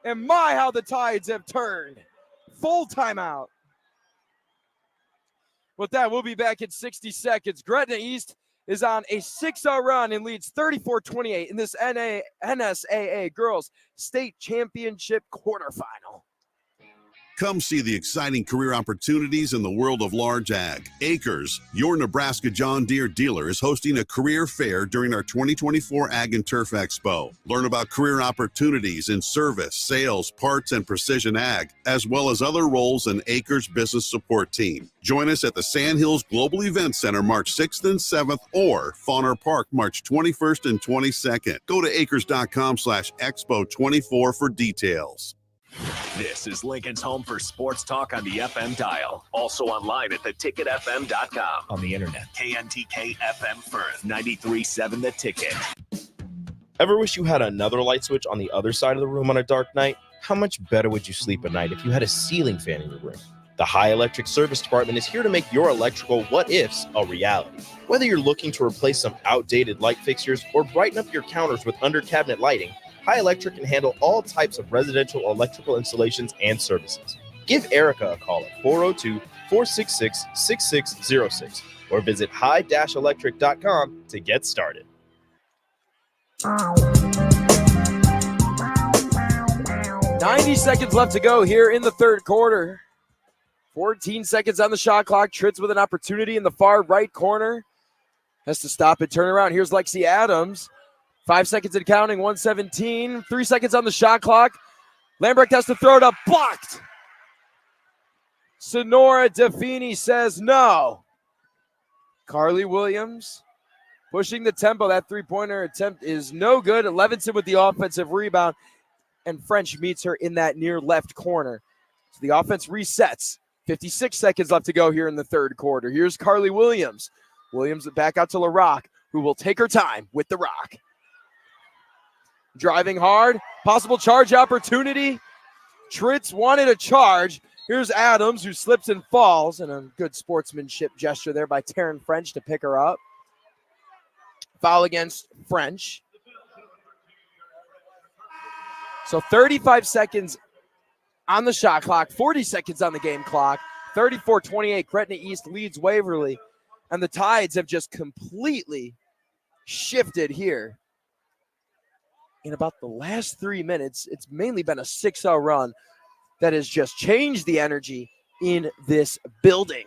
And my, how the tides have turned. Full timeout. With that, we'll be back in 60 seconds. Gretna East is on a 6-0 run and leads 34-28 in this NSAA Girls State Championship quarterfinal. Come see the exciting career opportunities in the world of large ag. Acres, your Nebraska John Deere dealer, is hosting a career fair during our 2024 Ag and Turf Expo. Learn about career opportunities in service, sales, parts, and precision ag, as well as other roles in Acres business support team. Join us at the Sandhills Global Event Center March 6th and 7th or Fauner Park March 21st and 22nd. Go to acres.com/expo24 for details. This is Lincoln's home for sports talk on the FM dial. Also online at theticketfm.com. On the internet. KNTK FM Firth, 93.7 The Ticket. Ever wish you had another light switch on the other side of the room on a dark night? How much better would you sleep at night if you had a ceiling fan in your room? The High Electric Service Department is here to make your electrical what-ifs a reality. Whether you're looking to replace some outdated light fixtures or brighten up your counters with under-cabinet lighting, High Electric can handle all types of residential electrical installations and services. Give Erica a call at 402-466-6606 or visit high-electric.com to get started. 90 seconds left to go here in the third quarter. 14 seconds on the shot clock. Tritz with an opportunity in the far right corner. Has to stop it, turn around. Here's Lexi Adams. 5 seconds and counting, 1:17. 3 seconds on the shot clock. Lambrecht has to throw it up, blocked. Sonora Defini says no. Carly Williams pushing the tempo. That three-pointer attempt is no good. Levinson with the offensive rebound, and French meets her in that near left corner. So the offense resets. 56 seconds left to go here in the third quarter. Here's Carly Williams. Williams back out to LaRock, who will take her time with the rock. Driving hard, possible charge opportunity. Tritz wanted a charge. Here's Adams, who slips and falls, and a good sportsmanship gesture there by Taryn French to pick her up. Foul against French. So 35 seconds on the shot clock, 40 seconds on the game clock. 34-28, Gretna East leads Waverly, and the tides have just completely shifted here. In about the last 3 minutes, it's mainly been a 6-0 run that has just changed the energy in this building.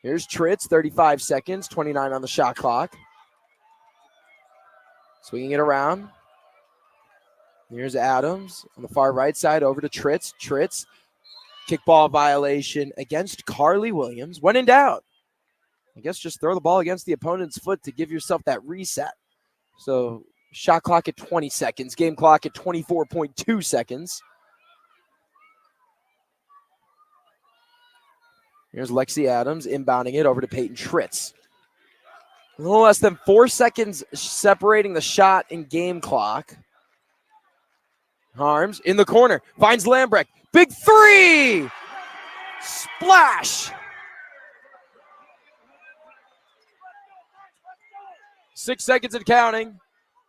Here's Tritz, 35 seconds, 29 on the shot clock. Swinging it around. Here's Adams on the far right side over to Tritz. Tritz, kickball violation against Carly Williams. When in doubt, I guess just throw the ball against the opponent's foot to give yourself that reset. So shot clock at 20 seconds, game clock at 24.2 seconds. Here's Lexi Adams inbounding it over to Peyton Tritz. A little less than 4 seconds separating the shot and game clock. Harms in the corner, finds Lambrecht. Big three! Splash! 6 seconds and counting.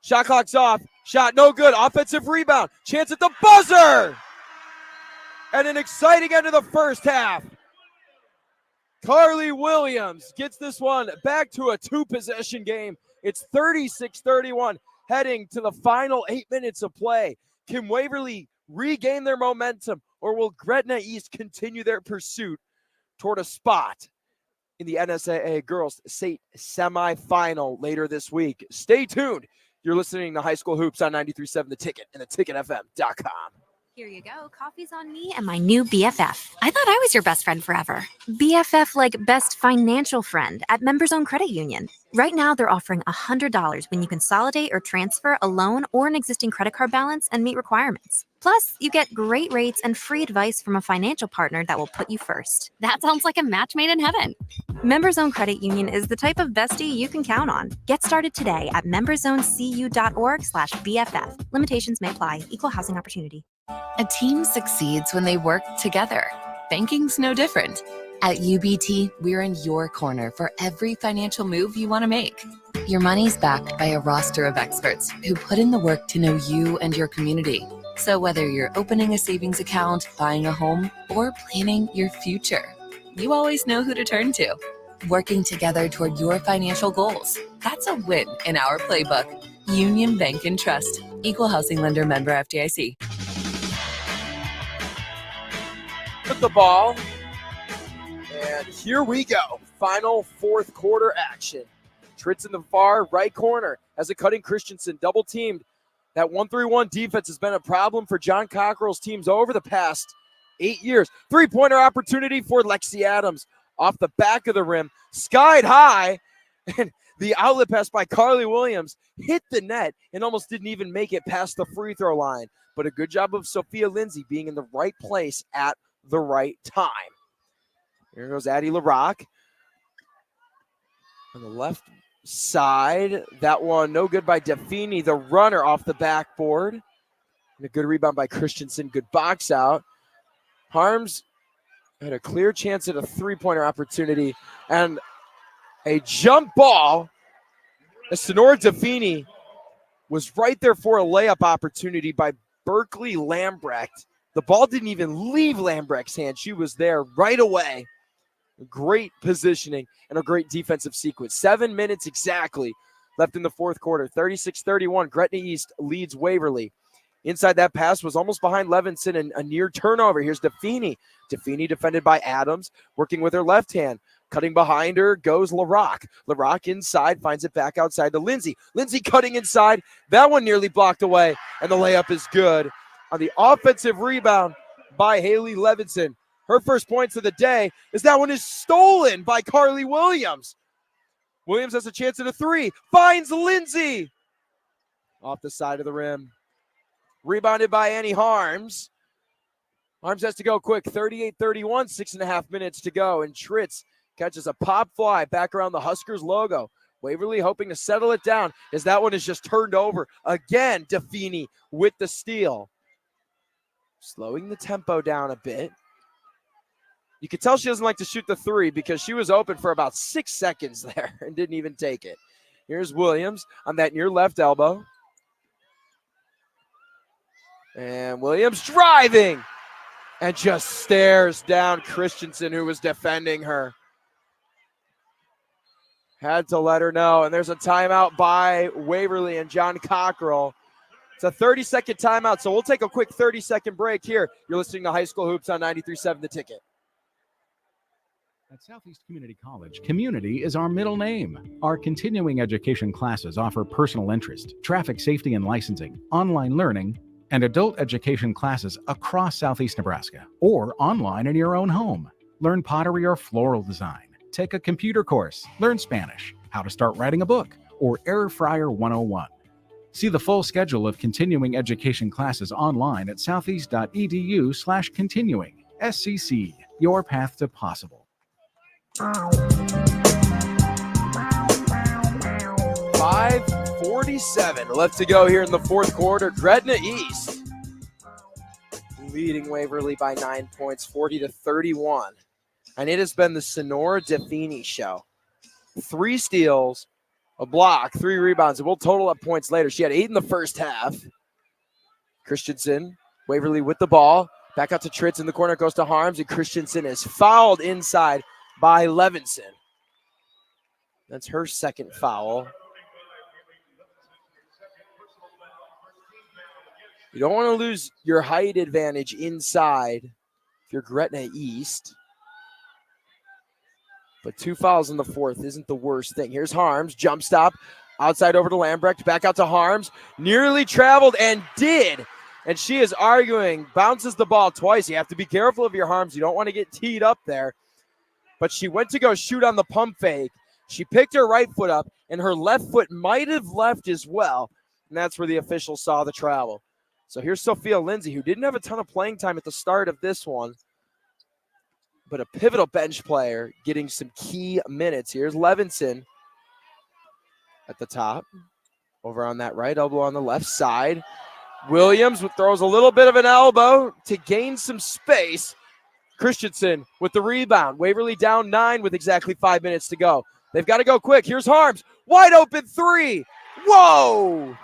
Shot clock's off. Shot no good. Offensive rebound. Chance at the buzzer! And an exciting end of the first half. Carly Williams gets this one back to a two-possession game. It's 36-31, heading to the final 8 minutes of play. Can Waverly regain their momentum, or will Gretna East continue their pursuit toward a spot in the NSAA Girls State semifinal later this week? Stay tuned. You're listening to High School Hoops on 93.7 The Ticket and theticketfm.com. Here you go. Coffee's on me and my new BFF. I thought I was your best friend forever. BFF like best financial friend at Members Own Credit Union. Right now, they're offering $100 when you consolidate or transfer a loan or an existing credit card balance and meet requirements. Plus, you get great rates and free advice from a financial partner that will put you first. That sounds like a match made in heaven. Members Own Credit Union is the type of bestie you can count on. Get started today at memberzonecu.org/BFF. Limitations may apply. Equal housing opportunity. A team succeeds when they work together. Banking's no different. At UBT, we're in your corner for every financial move you want to make. Your money's backed by a roster of experts who put in the work to know you and your community. So whether you're opening a savings account, buying a home, or planning your future, you always know who to turn to. Working together toward your financial goals. That's a win in our playbook. Union Bank and Trust. Equal housing lender, member FDIC. With the ball. And here we go. Final fourth quarter action. Tritz in the far right corner as a cutting Christensen double teamed. That 1-3-1 defense has been a problem for John Cockrell's teams over the past 8 years. Three-pointer opportunity for Lexi Adams off the back of the rim. Skied high. And the outlet pass by Carly Williams hit the net and almost didn't even make it past the free throw line. But a good job of Sophia Lindsay being in the right place at the right time. Here goes Addie LaRock. On the left side, that one no good by Defini, the runner off the backboard. And a good rebound by Christensen, good box out. Harms had a clear chance at a three-pointer opportunity and a jump ball. Sonora Defini was right there for a layup opportunity by Berkeley Lambrecht. The ball didn't even leave Lambrecht's hand. She was there right away. Great positioning and a great defensive sequence. 7 minutes exactly left in the fourth quarter. 36-31. Gretna East leads Waverly. Inside that pass was almost behind Levinson and a near turnover. Here's Defini. Defini defended by Adams, working with her left hand. Cutting behind her goes LaRock. LaRock inside, finds it back outside to Lindsay. Lindsay cutting inside. That one nearly blocked away, and the layup is good. On the offensive rebound by Haley Levinson. Her first points of the day is that one is stolen by Carly Williams. Williams has a chance at a three. Finds Lindsay. Off the side of the rim. Rebounded by Annie Harms. Harms has to go quick. 38-31, 6.5 minutes to go. And Tritz catches a pop fly back around the Huskers logo. Waverly hoping to settle it down as that one is just turned over. Again, Defini with the steal. Slowing the tempo down a bit. You could tell she doesn't like to shoot the three because she was open for about 6 seconds there and didn't even take it. Here's Williams on that near left elbow. And Williams driving and just stares down Christensen, who was defending her. Had to let her know. And there's a timeout by Waverly and John Cockrell. It's a 30-second timeout, so we'll take a quick 30-second break here. You're listening to High School Hoops on 93.7 The Ticket. At Southeast Community College, community is our middle name. Our continuing education classes offer personal interest, traffic safety and licensing, online learning, and adult education classes across Southeast Nebraska or online in your own home. Learn pottery or floral design. Take a computer course. Learn Spanish, how to start writing a book, or Air Fryer 101. See the full schedule of continuing education classes online at southeast.edu/continuing. SCC, your path to possible. 5:47 left to go here in the fourth quarter. Gretna East leading Waverly by 9 points, 40-31. And it has been the Sonora Defini show. 3 steals, a block, 3 rebounds, and we'll total up points later. She had 8 in the first half. Christensen, Waverly with the ball. Back out to Tritz in the corner, goes to Harms, and Christensen is fouled inside by Levinson. That's her second foul. You don't want to lose your height advantage inside if you're Gretna East. But 2 fouls in the fourth isn't the worst thing. Here's Harms, jump stop, outside over to Lambrecht, back out to Harms. Nearly traveled and did. And she is arguing, bounces the ball twice. You have to be careful of your Harms. You don't want to get teed up there. But she went to go shoot on the pump fake. She picked her right foot up, and her left foot might have left as well. And that's where the officials saw the travel. So here's Sophia Lindsay, who didn't have a ton of playing time at the start of this one, but a pivotal bench player getting some key minutes. Here's Levinson at the top, over on that right elbow on the left side. Williams throws a little bit of an elbow to gain some space. Christensen with the rebound. Waverly down 9 with exactly 5 minutes to go. They've got to go quick. Here's Harms. Wide open three. Whoa!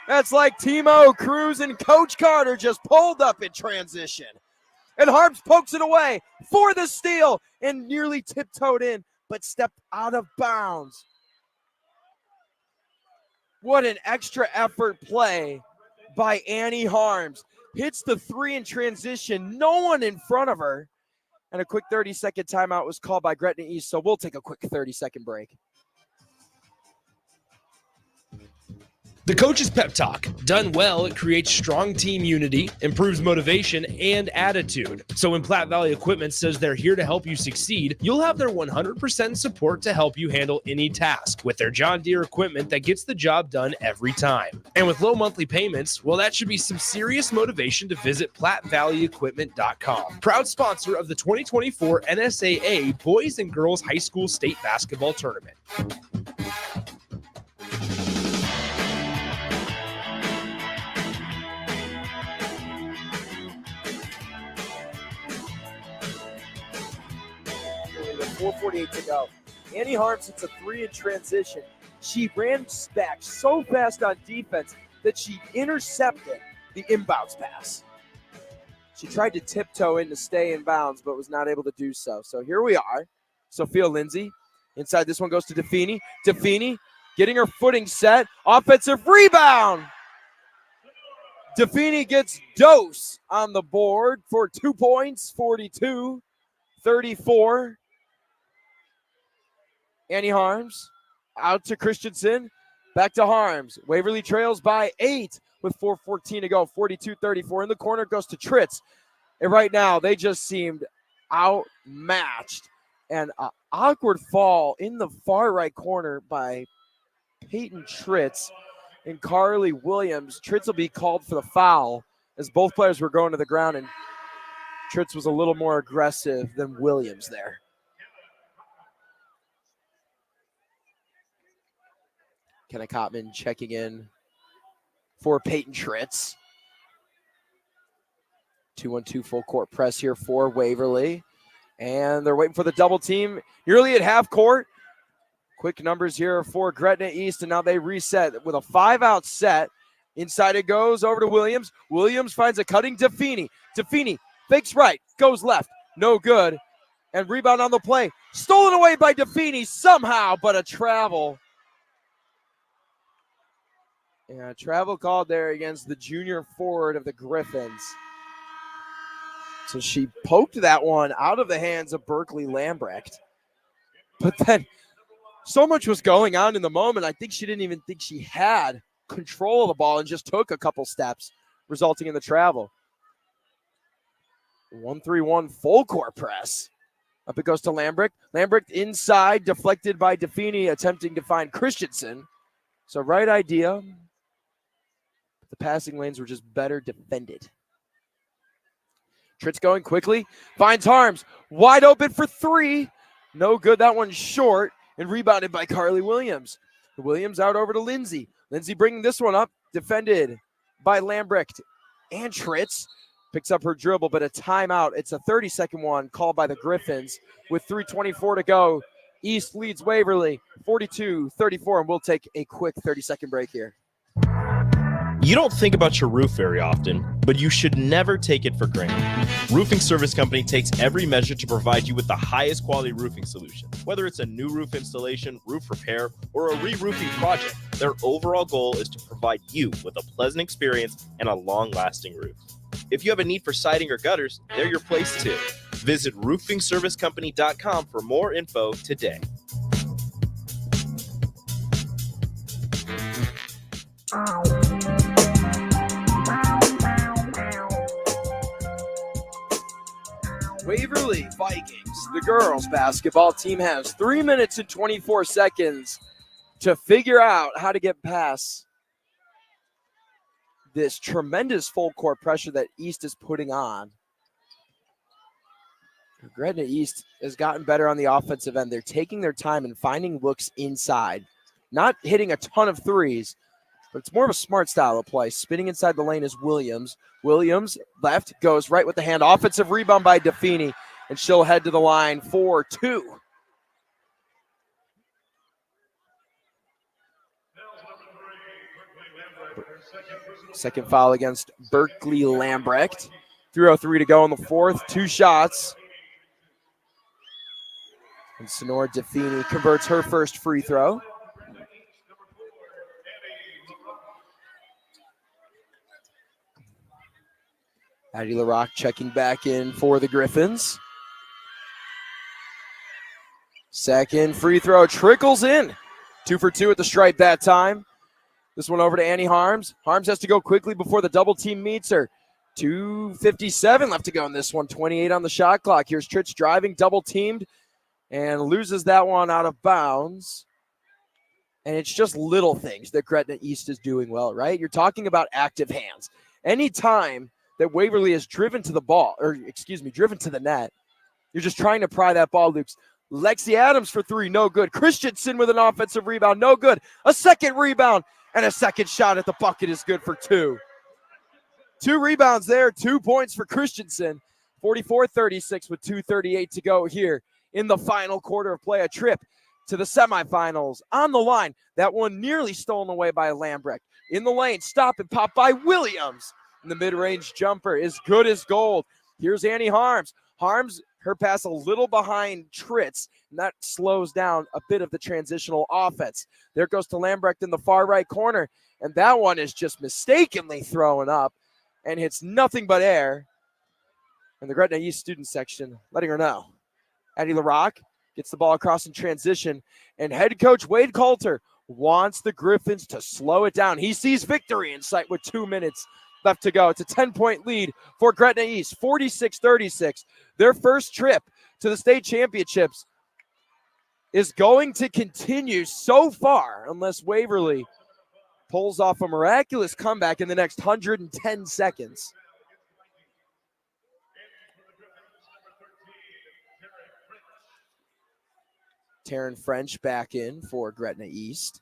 That's like Timo Cruz and Coach Carter just pulled up in transition. And Harms pokes it away for the steal and nearly tiptoed in, but stepped out of bounds. What an extra effort play by Annie Harms. Hits the three in transition, no one in front of her. And a quick 30-second timeout was called by Gretna East, so we'll take a quick 30-second break. The Coach's Pep Talk. Done well, it creates strong team unity, improves motivation, and attitude. So when Platte Valley Equipment says they're here to help you succeed, you'll have their 100% support to help you handle any task with their John Deere equipment that gets the job done every time. And with low monthly payments, well, that should be some serious motivation to visit PlatteValleyEquipment.com. Proud sponsor of the 2024 NSAA Boys and Girls High School State Basketball Tournament. With 4:48 to go. Annie Harms hits a three in transition. She ran back so fast on defense that she intercepted the inbounds pass. She tried to tiptoe in to stay in bounds, but was not able to do so. So here we are. Sophia Lindsay. Inside, this one goes to Defini. Defini getting her footing set. Offensive rebound. Defini gets dose on the board for 2 points, 42-34. Annie Harms out to Christensen, back to Harms. Waverly trails by 8 with 4:14 to go, 42-34. In the corner goes to Tritz. And right now, they just seemed outmatched. And an awkward fall in the far right corner by Peyton Tritz and Carly Williams. Tritz will be called for the foul as both players were going to the ground, and Tritz was a little more aggressive than Williams there. Kenna Kottman checking in for Peyton Tritz. 2-1-2 full court press here for Waverly. And they're waiting for the double team nearly at half court. Quick numbers here for Gretna East, and now they reset with a 5-out set. Inside it goes over to Williams. Williams finds a cutting Defini. Defini fakes right, goes left. No good. And rebound on the play. Stolen away by Defini somehow, but a travel. Yeah, travel called there against the junior forward of the Griffins. So she poked that one out of the hands of Berkeley Lambrecht. But then so much was going on in the moment, I think she didn't even think she had control of the ball and just took a couple steps, resulting in the travel. 1-3-1 full court press. Up it goes to Lambrecht. Lambrecht inside, deflected by Defini, attempting to find Christensen. So right idea. The passing lanes were just better defended. Tritz going quickly. Finds Harms. Wide open for three. No good. That one's short and rebounded by Carly Williams. Williams out over to Lindsay. Lindsay bringing this one up. Defended by Lambrecht and Tritz. Picks up her dribble, but a timeout. It's a 30-second one called by the Griffins with 3:24 to go. East leads Waverly 42-34, and we'll take a quick 30-second break here. You don't think about your roof very often, but you should never take it for granted. Roofing Service Company takes every measure to provide you with the highest quality roofing solution. Whether it's a new roof installation, roof repair, or a re-roofing project, their overall goal is to provide you with a pleasant experience and a long-lasting roof. If you have a need for siding or gutters, they're your place too. Visit roofingservicecompany.com for more info today. Waverly Vikings, the girls basketball team, has 3 minutes and 24 seconds to figure out how to get past this tremendous full court pressure that East is putting on. Gretna East has gotten better on the offensive end. They're taking their time and finding looks inside. Not hitting a ton of threes, but it's more of a smart style of play. Spinning inside the lane is Williams. Williams, left, goes right with the hand. Offensive rebound by Defini, and she'll head to the line for two. Second foul against Berkeley Lambrecht. 3:03 to go in the fourth. 2 shots. And Sonora DeFini converts her first free throw. Addie LaRocque checking back in for the Griffins. Second free throw trickles in. 2 for 2 at the stripe that time. This one over to Annie Harms. Harms has to go quickly before the double team meets her. 2:57 left to go in this one. 28 on the shot clock. Here's Tritz driving, double teamed, and loses that one out of bounds. And it's just little things that Gretna East is doing well, right? You're talking about active hands. Anytime that Waverly is driven to the ball, driven to the net, you're just trying to pry that ball loose. Lexi Adams for 3, no good. Christensen with an offensive rebound, no good. A second rebound, and a second shot at the bucket is good for 2. 2 rebounds there, 2 points for Christensen. 44-36 with 2:38 to go here in the final quarter of play. A trip to the semifinals on the line. That one nearly stolen away by Lambrecht. In the lane, stop and pop by Williams. And the mid-range jumper is good as gold. Here's Annie Harms. Harms, her pass a little behind Tritz, and that slows down a bit of the transitional offense. There goes to Lambrecht in the far right corner, and that one is just mistakenly thrown up and hits nothing but air. And the Gretna East student section letting her know. Addie LaRocque gets the ball across in transition, and head coach Wade Coulter wants the Griffins to slow it down. He sees victory in sight with 2 minutes left to go. It's a 10-point lead for Gretna East, 46-36. Their first trip to the state championships is going to continue so far unless Waverly pulls off a miraculous comeback in the next 110 seconds. Taryn French back in for Gretna East.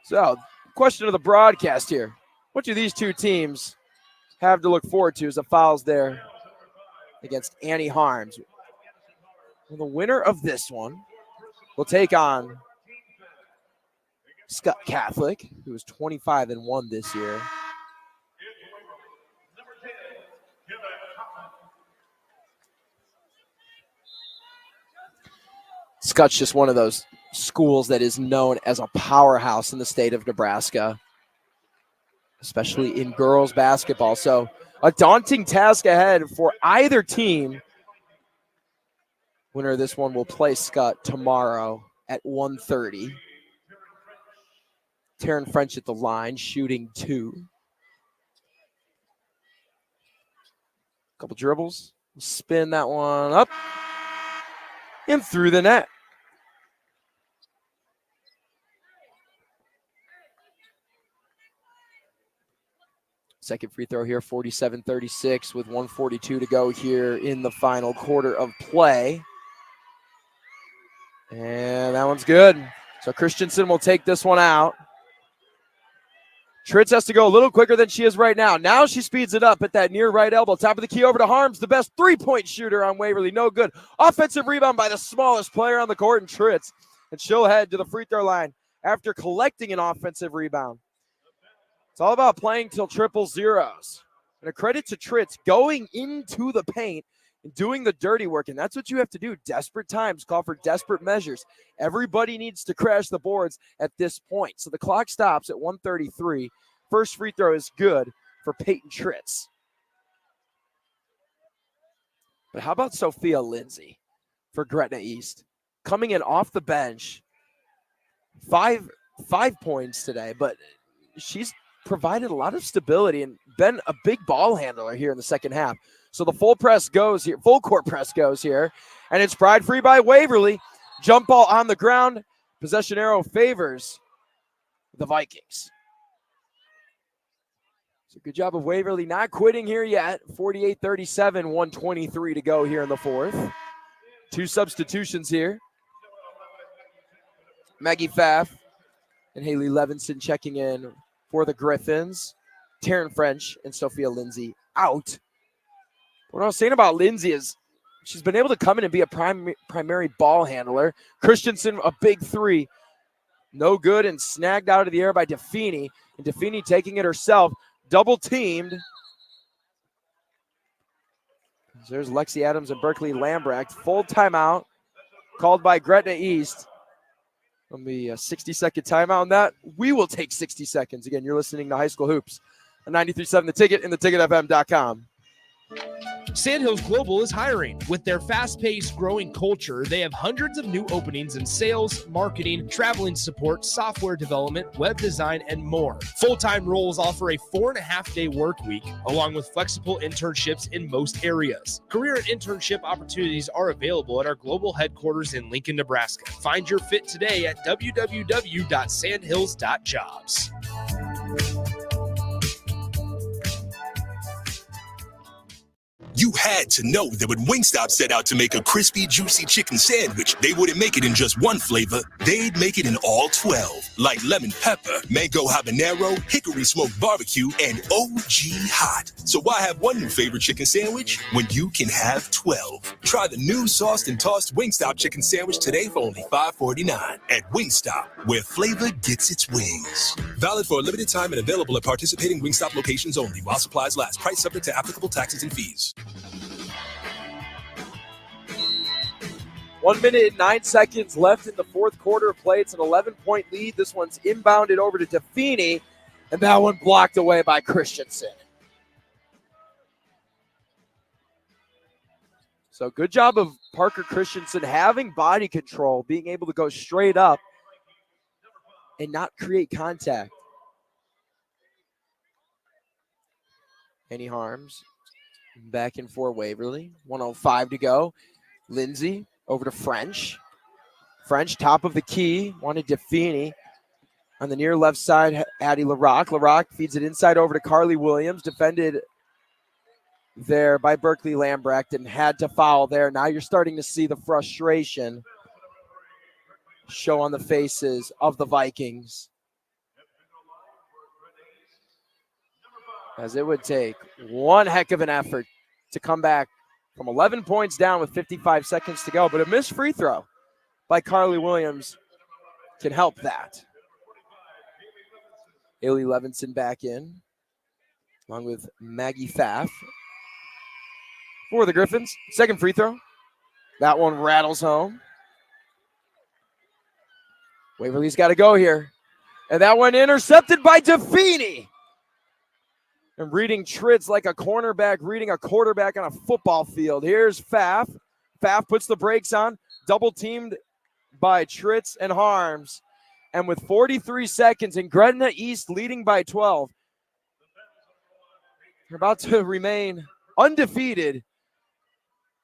So, question of the broadcast here. What do these two teams have to look forward to as the fouls there against Annie Harms? Well, the winner of this one will take on Scott Catholic, who is 25-1 this year. Scott's just one of those schools that is known as a powerhouse in the state of Nebraska, especially in girls basketball. So a daunting task ahead for either team. Winner of this one will play Scott tomorrow at 1:30. Taryn French at the line, shooting 2. Couple dribbles. Spin that one up and through the net. Second free throw here, 47-36 with 1:42 to go here in the final quarter of play. And that one's good. So Christensen will take this one out. Tritz has to go a little quicker than she is right now. Now she speeds it up at that near right elbow. Top of the key over to Harms, the best three-point shooter on Waverly. No good. Offensive rebound by the smallest player on the court, and Tritz. And she'll head to the free throw line after collecting an offensive rebound. It's all about playing till triple zeros. And a credit to Tritz going into the paint and doing the dirty work. And that's what you have to do. Desperate times call for desperate measures. Everybody needs to crash the boards at this point. So the clock stops at 1:33. First free throw is good for Peyton Tritz. But how about Sophia Lindsay for Gretna East? Coming in off the bench. Five points today, but she's provided a lot of stability and been a big ball handler here in the second half. So the full court press goes here, and it's pried free by Waverly. Jump ball on the ground. Possession arrow favors the Vikings. So good job of Waverly not quitting here yet. 48-37, 1:23 to go here in the fourth. 2 substitutions here. Maggie Pfaff and Haley Levinson checking in for the Griffins. Taryn French and Sophia Lindsay out. What I was saying about Lindsay is she's been able to come in and be a primary ball handler. Christensen, a big 3. No good and snagged out of the air by Defini. And Defini taking it herself. Double teamed. There's Lexi Adams and Berkeley Lambrecht. Full timeout called by Gretna East. It'll be a 60-second timeout on that. We will take 60 seconds. Again, you're listening to High School Hoops on 93.7 The Ticket and theticketfm.com. Sandhills Global is hiring. With their fast-paced, growing culture, they have hundreds of new openings in sales, marketing, traveling support, software development, web design, and more. Full-time roles offer a 4.5-day work week, along with flexible internships in most areas. Career and internship opportunities are available at our global headquarters in Lincoln, Nebraska. Find your fit today at www.sandhills.jobs. You had to know that when Wingstop set out to make a crispy, juicy chicken sandwich, they wouldn't make it in just one flavor. They'd make it in all 12, like lemon pepper, mango habanero, hickory smoked barbecue, and OG hot. So why have one new favorite chicken sandwich when you can have 12? Try the new sauced and tossed Wingstop chicken sandwich today for only $5.49 at Wingstop, where flavor gets its wings. Valid for a limited time and available at participating Wingstop locations only while supplies last. Price subject to applicable taxes and fees. 1 minute and 9 seconds left in the fourth quarter of play. It's an 11-point lead. This one's inbounded over to Defini, and that one blocked away by Christensen. So good job of Parker Christensen having body control, being able to go straight up and not create contact. Any harms? Back in for Waverly. 1:05 to go. Lindsay over to French. French, top of the key, wanted Defini. On the near left side, Addie LaRock. LaRock feeds it inside over to Carly Williams. Defended there by Berkeley Lambrecht and had to foul there. Now you're starting to see the frustration show on the faces of the Vikings, as it would take one heck of an effort to come back from 11 points down with 55 seconds to go. But a missed free throw by Carly Williams can help that. Ailey Levinson back in, along with Maggie Pfaff. For the Griffins, second free throw. That one rattles home. Waverly's got to go here. And that one intercepted by Defini. And reading Tritz like a cornerback, reading a quarterback on a football field. Here's Pfaff. Pfaff puts the brakes on, double teamed by Tritz and Harms. And with 43 seconds and Gretna East leading by 12, they're about to remain undefeated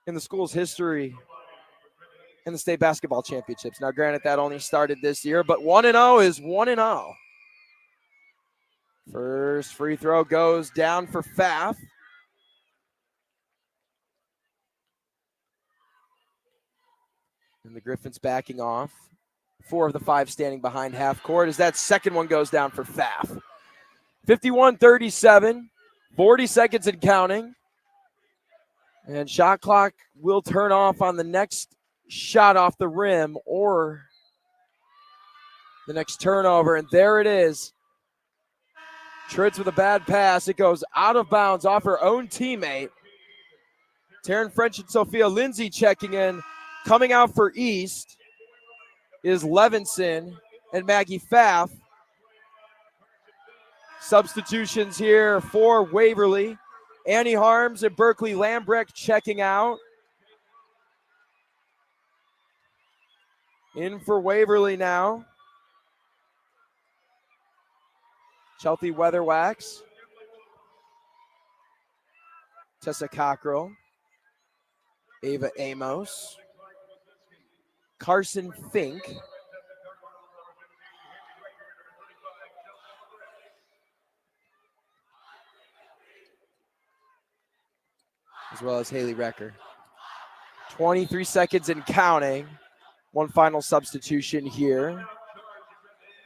in the school's history in the state basketball championships. Now, granted, that only started this year, but 1-0 is 1-0. First free throw goes down for Pfaff. And the Griffins backing off. 4 of the 5 standing behind half court as that second one goes down for Pfaff. 51-37, 40 seconds and counting. And shot clock will turn off on the next shot off the rim or the next turnover. And there it is. Tritz with a bad pass. It goes out of bounds off her own teammate. Taryn French and Sophia Lindsay checking in. Coming out for East is Levinson and Maggie Pfaff. Substitutions here for Waverly. Annie Harms and Berkeley Lambrecht checking out. In for Waverly now. Chelsea Weatherwax. Tessa Cockrell. Ava Amos. Carson Fink. As well as Haley Recker. 23 seconds and counting. One final substitution here.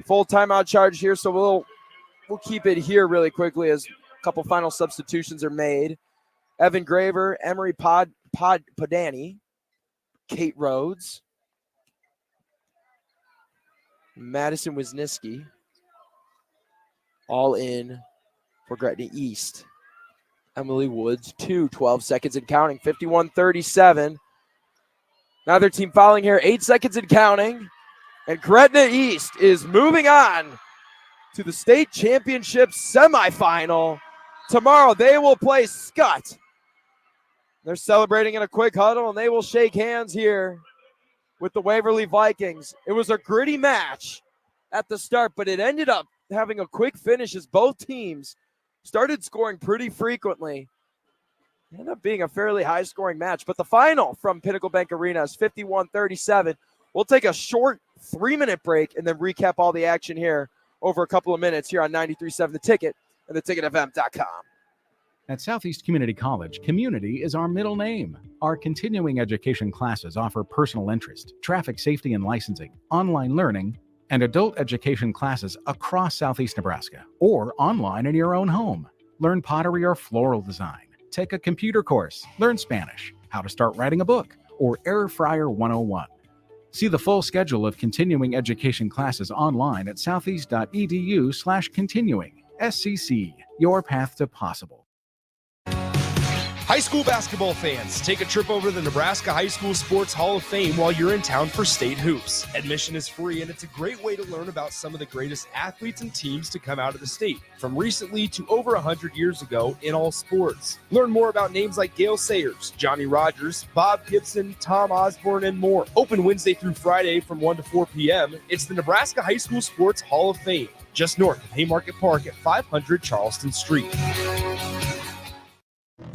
Full timeout charge here, so we'll keep it here really quickly as a couple final substitutions are made. Evan Graver, Emery Podani, Kate Rhodes, Madison Wisniewski. All in for Gretna East. Emily Woods, 12 seconds and counting, 51-37. Neither team fouling here, 8 seconds and counting. And Gretna East is moving on to the state championship semifinal. Tomorrow they will play Scott. They're celebrating in a quick huddle, and they will shake hands here with the Waverly Vikings. It was a gritty match at the start, but it ended up having a quick finish as both teams started scoring pretty frequently. It ended up being a fairly high-scoring match, but the final from Pinnacle Bank Arena is 51-37. We'll take a short 3-minute break and then recap all the action here over a couple of minutes here on 93.7 The Ticket and theticketfm.com. At Southeast Community College, community is our middle name. Our continuing education classes offer personal interest, traffic safety and licensing, online learning, and adult education classes across Southeast Nebraska or online in your own home. Learn pottery or floral design, take a computer course, learn Spanish, how to start writing a book, or Air Fryer 101. See the full schedule of continuing education classes online at southeast.edu/continuing. SCC, your path to possible. High school basketball fans, take a trip over to the Nebraska High School Sports Hall of Fame while you're in town for state hoops. Admission is free, and it's a great way to learn about some of the greatest athletes and teams to come out of the state, from recently to over 100 years ago in all sports. Learn more about names like Gail Sayers, Johnny Rogers, Bob Gibson, Tom Osborne, and more. Open Wednesday through Friday from 1 to 4 p.m. It's the Nebraska High School Sports Hall of Fame, just north of Haymarket Park at 500 Charleston Street.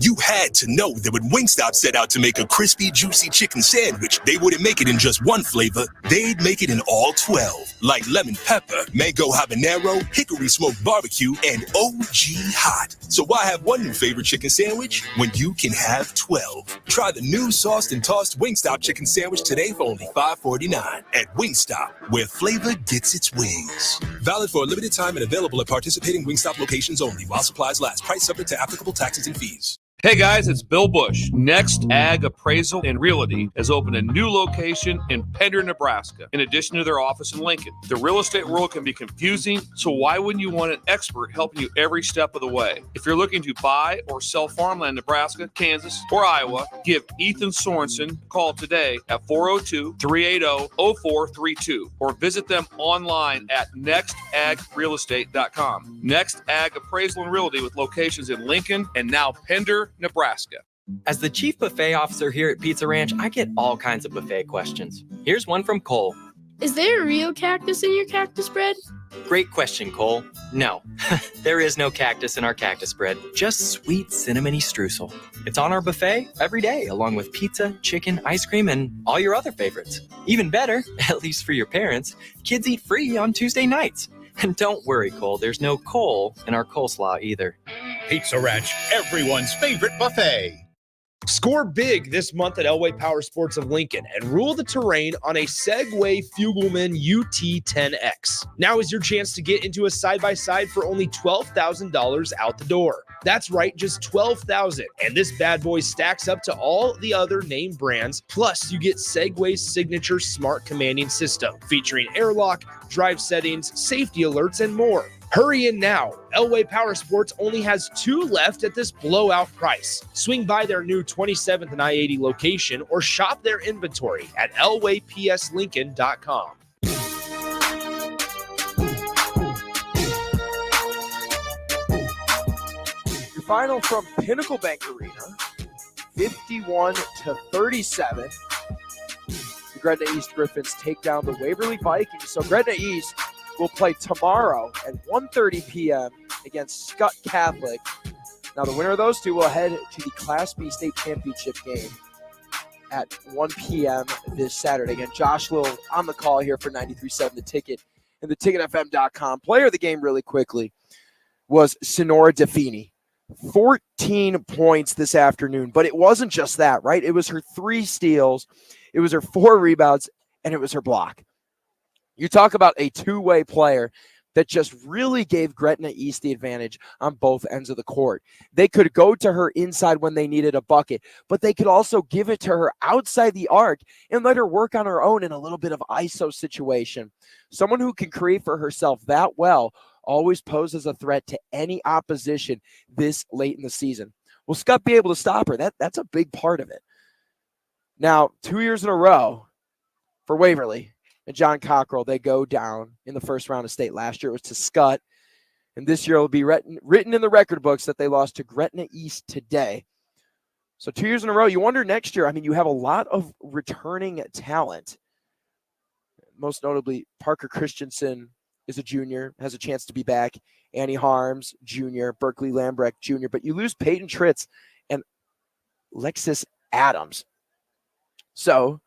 You had to know that when Wingstop set out to make a crispy, juicy chicken sandwich, they wouldn't make it in just one flavor. They'd make it in all 12, like lemon pepper, mango habanero, hickory smoked barbecue, and OG hot. So why have one new favorite chicken sandwich when you can have 12? Try the new sauced and tossed Wingstop chicken sandwich today for only $5.49 at Wingstop, where flavor gets its wings. Valid for a limited time and available at participating Wingstop locations only while supplies last. Price subject to applicable taxes and fees. Hey guys, it's Bill Bush. Next Ag Appraisal and Realty has opened a new location in Pender, Nebraska, in addition to their office in Lincoln. The real estate world can be confusing, so why wouldn't you want an expert helping you every step of the way? If you're looking to buy or sell farmland in Nebraska, Kansas, or Iowa, give Ethan Sorensen a call today at 402-380-0432 or visit them online at nextagrealestate.com. Next Ag Appraisal and Realty with locations in Lincoln and now Pender, Nebraska. As the chief buffet officer here at Pizza Ranch, I get all kinds of buffet questions. Here's one from Cole. Is there a real cactus in your cactus bread? Great question, Cole. No, there is no cactus in our cactus bread, just sweet cinnamony streusel. It's on our buffet every day, along with pizza, chicken, ice cream, and all your other favorites. Even better, at least for your parents, kids eat free on Tuesday nights. And don't worry, Cole, there's no coal in our coleslaw either. Pizza Ranch, everyone's favorite buffet. Score big this month at Elway Power Sports of Lincoln and rule the terrain on a Segway Fugelman UT10X. Now is your chance to get into a side-by-side for only $12,000 out the door. That's right, just $12,000. And this bad boy stacks up to all the other name brands. Plus, you get Segway's signature smart commanding system featuring airlock, drive settings, safety alerts, and more. Hurry in now. Elway Power Sports only has 2 left at this blowout price. Swing by their new 27th and I-80 location or shop their inventory at elwaypslincoln.com. Your final from Pinnacle Bank Arena, 51-37. The Gretna East Griffins take down the Waverly Vikings. So Gretna East will play tomorrow at 1:30 p.m. against Scott Catholic. Now, the winner of those two will head to the Class B state championship game at 1 p.m. this Saturday. Again, Josh Little on the call here for 93.7 The Ticket and theticketfm.com. Player of the game really quickly was Sonora DeFini. 14 points this afternoon, but it wasn't just that, right? It was her 3 steals, it was her 4 rebounds, and it was her block. You talk about a two-way player. that just really gave Gretna East the advantage on both ends of the court. They could go to her inside when they needed a bucket, but they could also give it to her outside the arc and let her work on her own in a little bit of ISO situation. Someone who can create for herself that well always poses a threat to any opposition this late in the season. Will Scott be able to stop her? That's a big part of it. Now, 2 years in a row for Waverly and John Cockrell, they go down in the first round of state. Last year it was to Scott, and this year it will be written in the record books that they lost to Gretna East today. So 2 years in a row, you wonder next year, I mean, you have a lot of returning talent. Most notably, Parker Christensen is a junior, has a chance to be back. Annie Harms, junior, Berkeley Lambrecht, junior. But you lose Peyton Tritz and Lexus Adams. So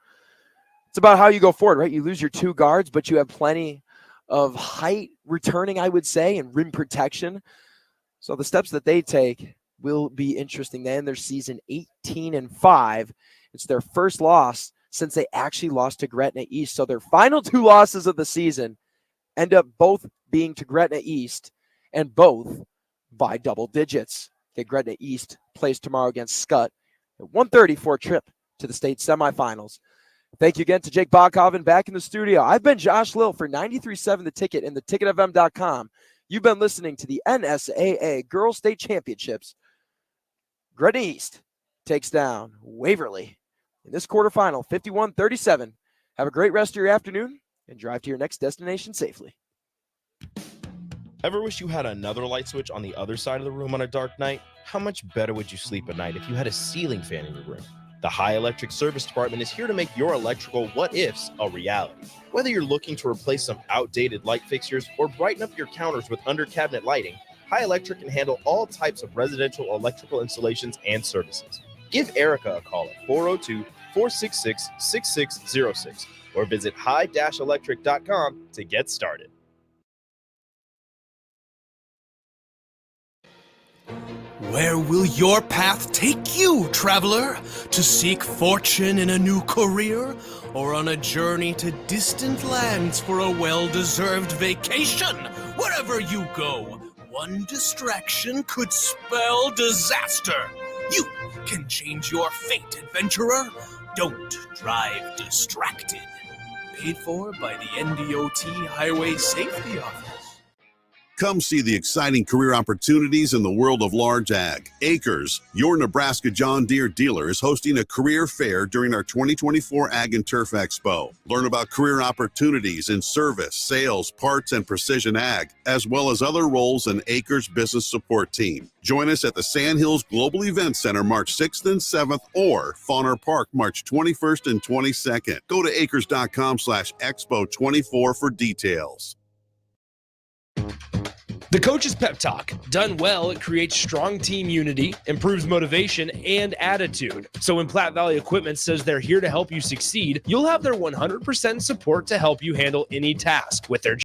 it's about how you go forward, right? You lose your two guards, but you have plenty of height returning, I would say, and rim protection. So the steps that they take will be interesting. They end their season 18-5. It's their first loss since they actually lost to Gretna East. So their final two losses of the season end up both being to Gretna East and both by double digits. Okay, Gretna East plays tomorrow against Scott at 1:30 for a trip to the state semifinals. Thank you again to Jake Bachhoven back in the studio. I've been Josh Lill for 93.7 The Ticket and theticketfm.com. You've been listening to the NSAA Girls State Championships. Gretna East takes down Waverly in this quarterfinal, 51-37. Have a great rest of your afternoon and drive to your next destination safely. Ever wish you had another light switch on the other side of the room on a dark night? How much better would you sleep at night if you had a ceiling fan in your room? The High Electric Service Department is here to make your electrical what-ifs a reality. Whether you're looking to replace some outdated light fixtures or brighten up your counters with under-cabinet lighting, High Electric can handle all types of residential electrical installations and services. Give Erica a call at 402-466-6606 or visit high-electric.com to get started. Where will your path take you, traveler? To seek fortune in a new career? Or on a journey to distant lands for a well-deserved vacation? Wherever you go, one distraction could spell disaster. You can change your fate, adventurer. Don't drive distracted. Paid for by the NDOT Highway Safety Office. Come see the exciting career opportunities in the world of large ag. Acres, your Nebraska John Deere dealer, is hosting a career fair during our 2024 Ag and Turf Expo. Learn about career opportunities in service, sales, parts, and precision ag, as well as other roles in Acres business support team. Join us at the Sand Hills Global Event Center March 6th and 7th or Fauner Park March 21st and 22nd. Go to acres.com/expo24 for details. The Coach's Pep Talk. Done well, it creates strong team unity, improves motivation, and attitude. So when Platte Valley Equipment says they're here to help you succeed, you'll have their 100% support to help you handle any task with their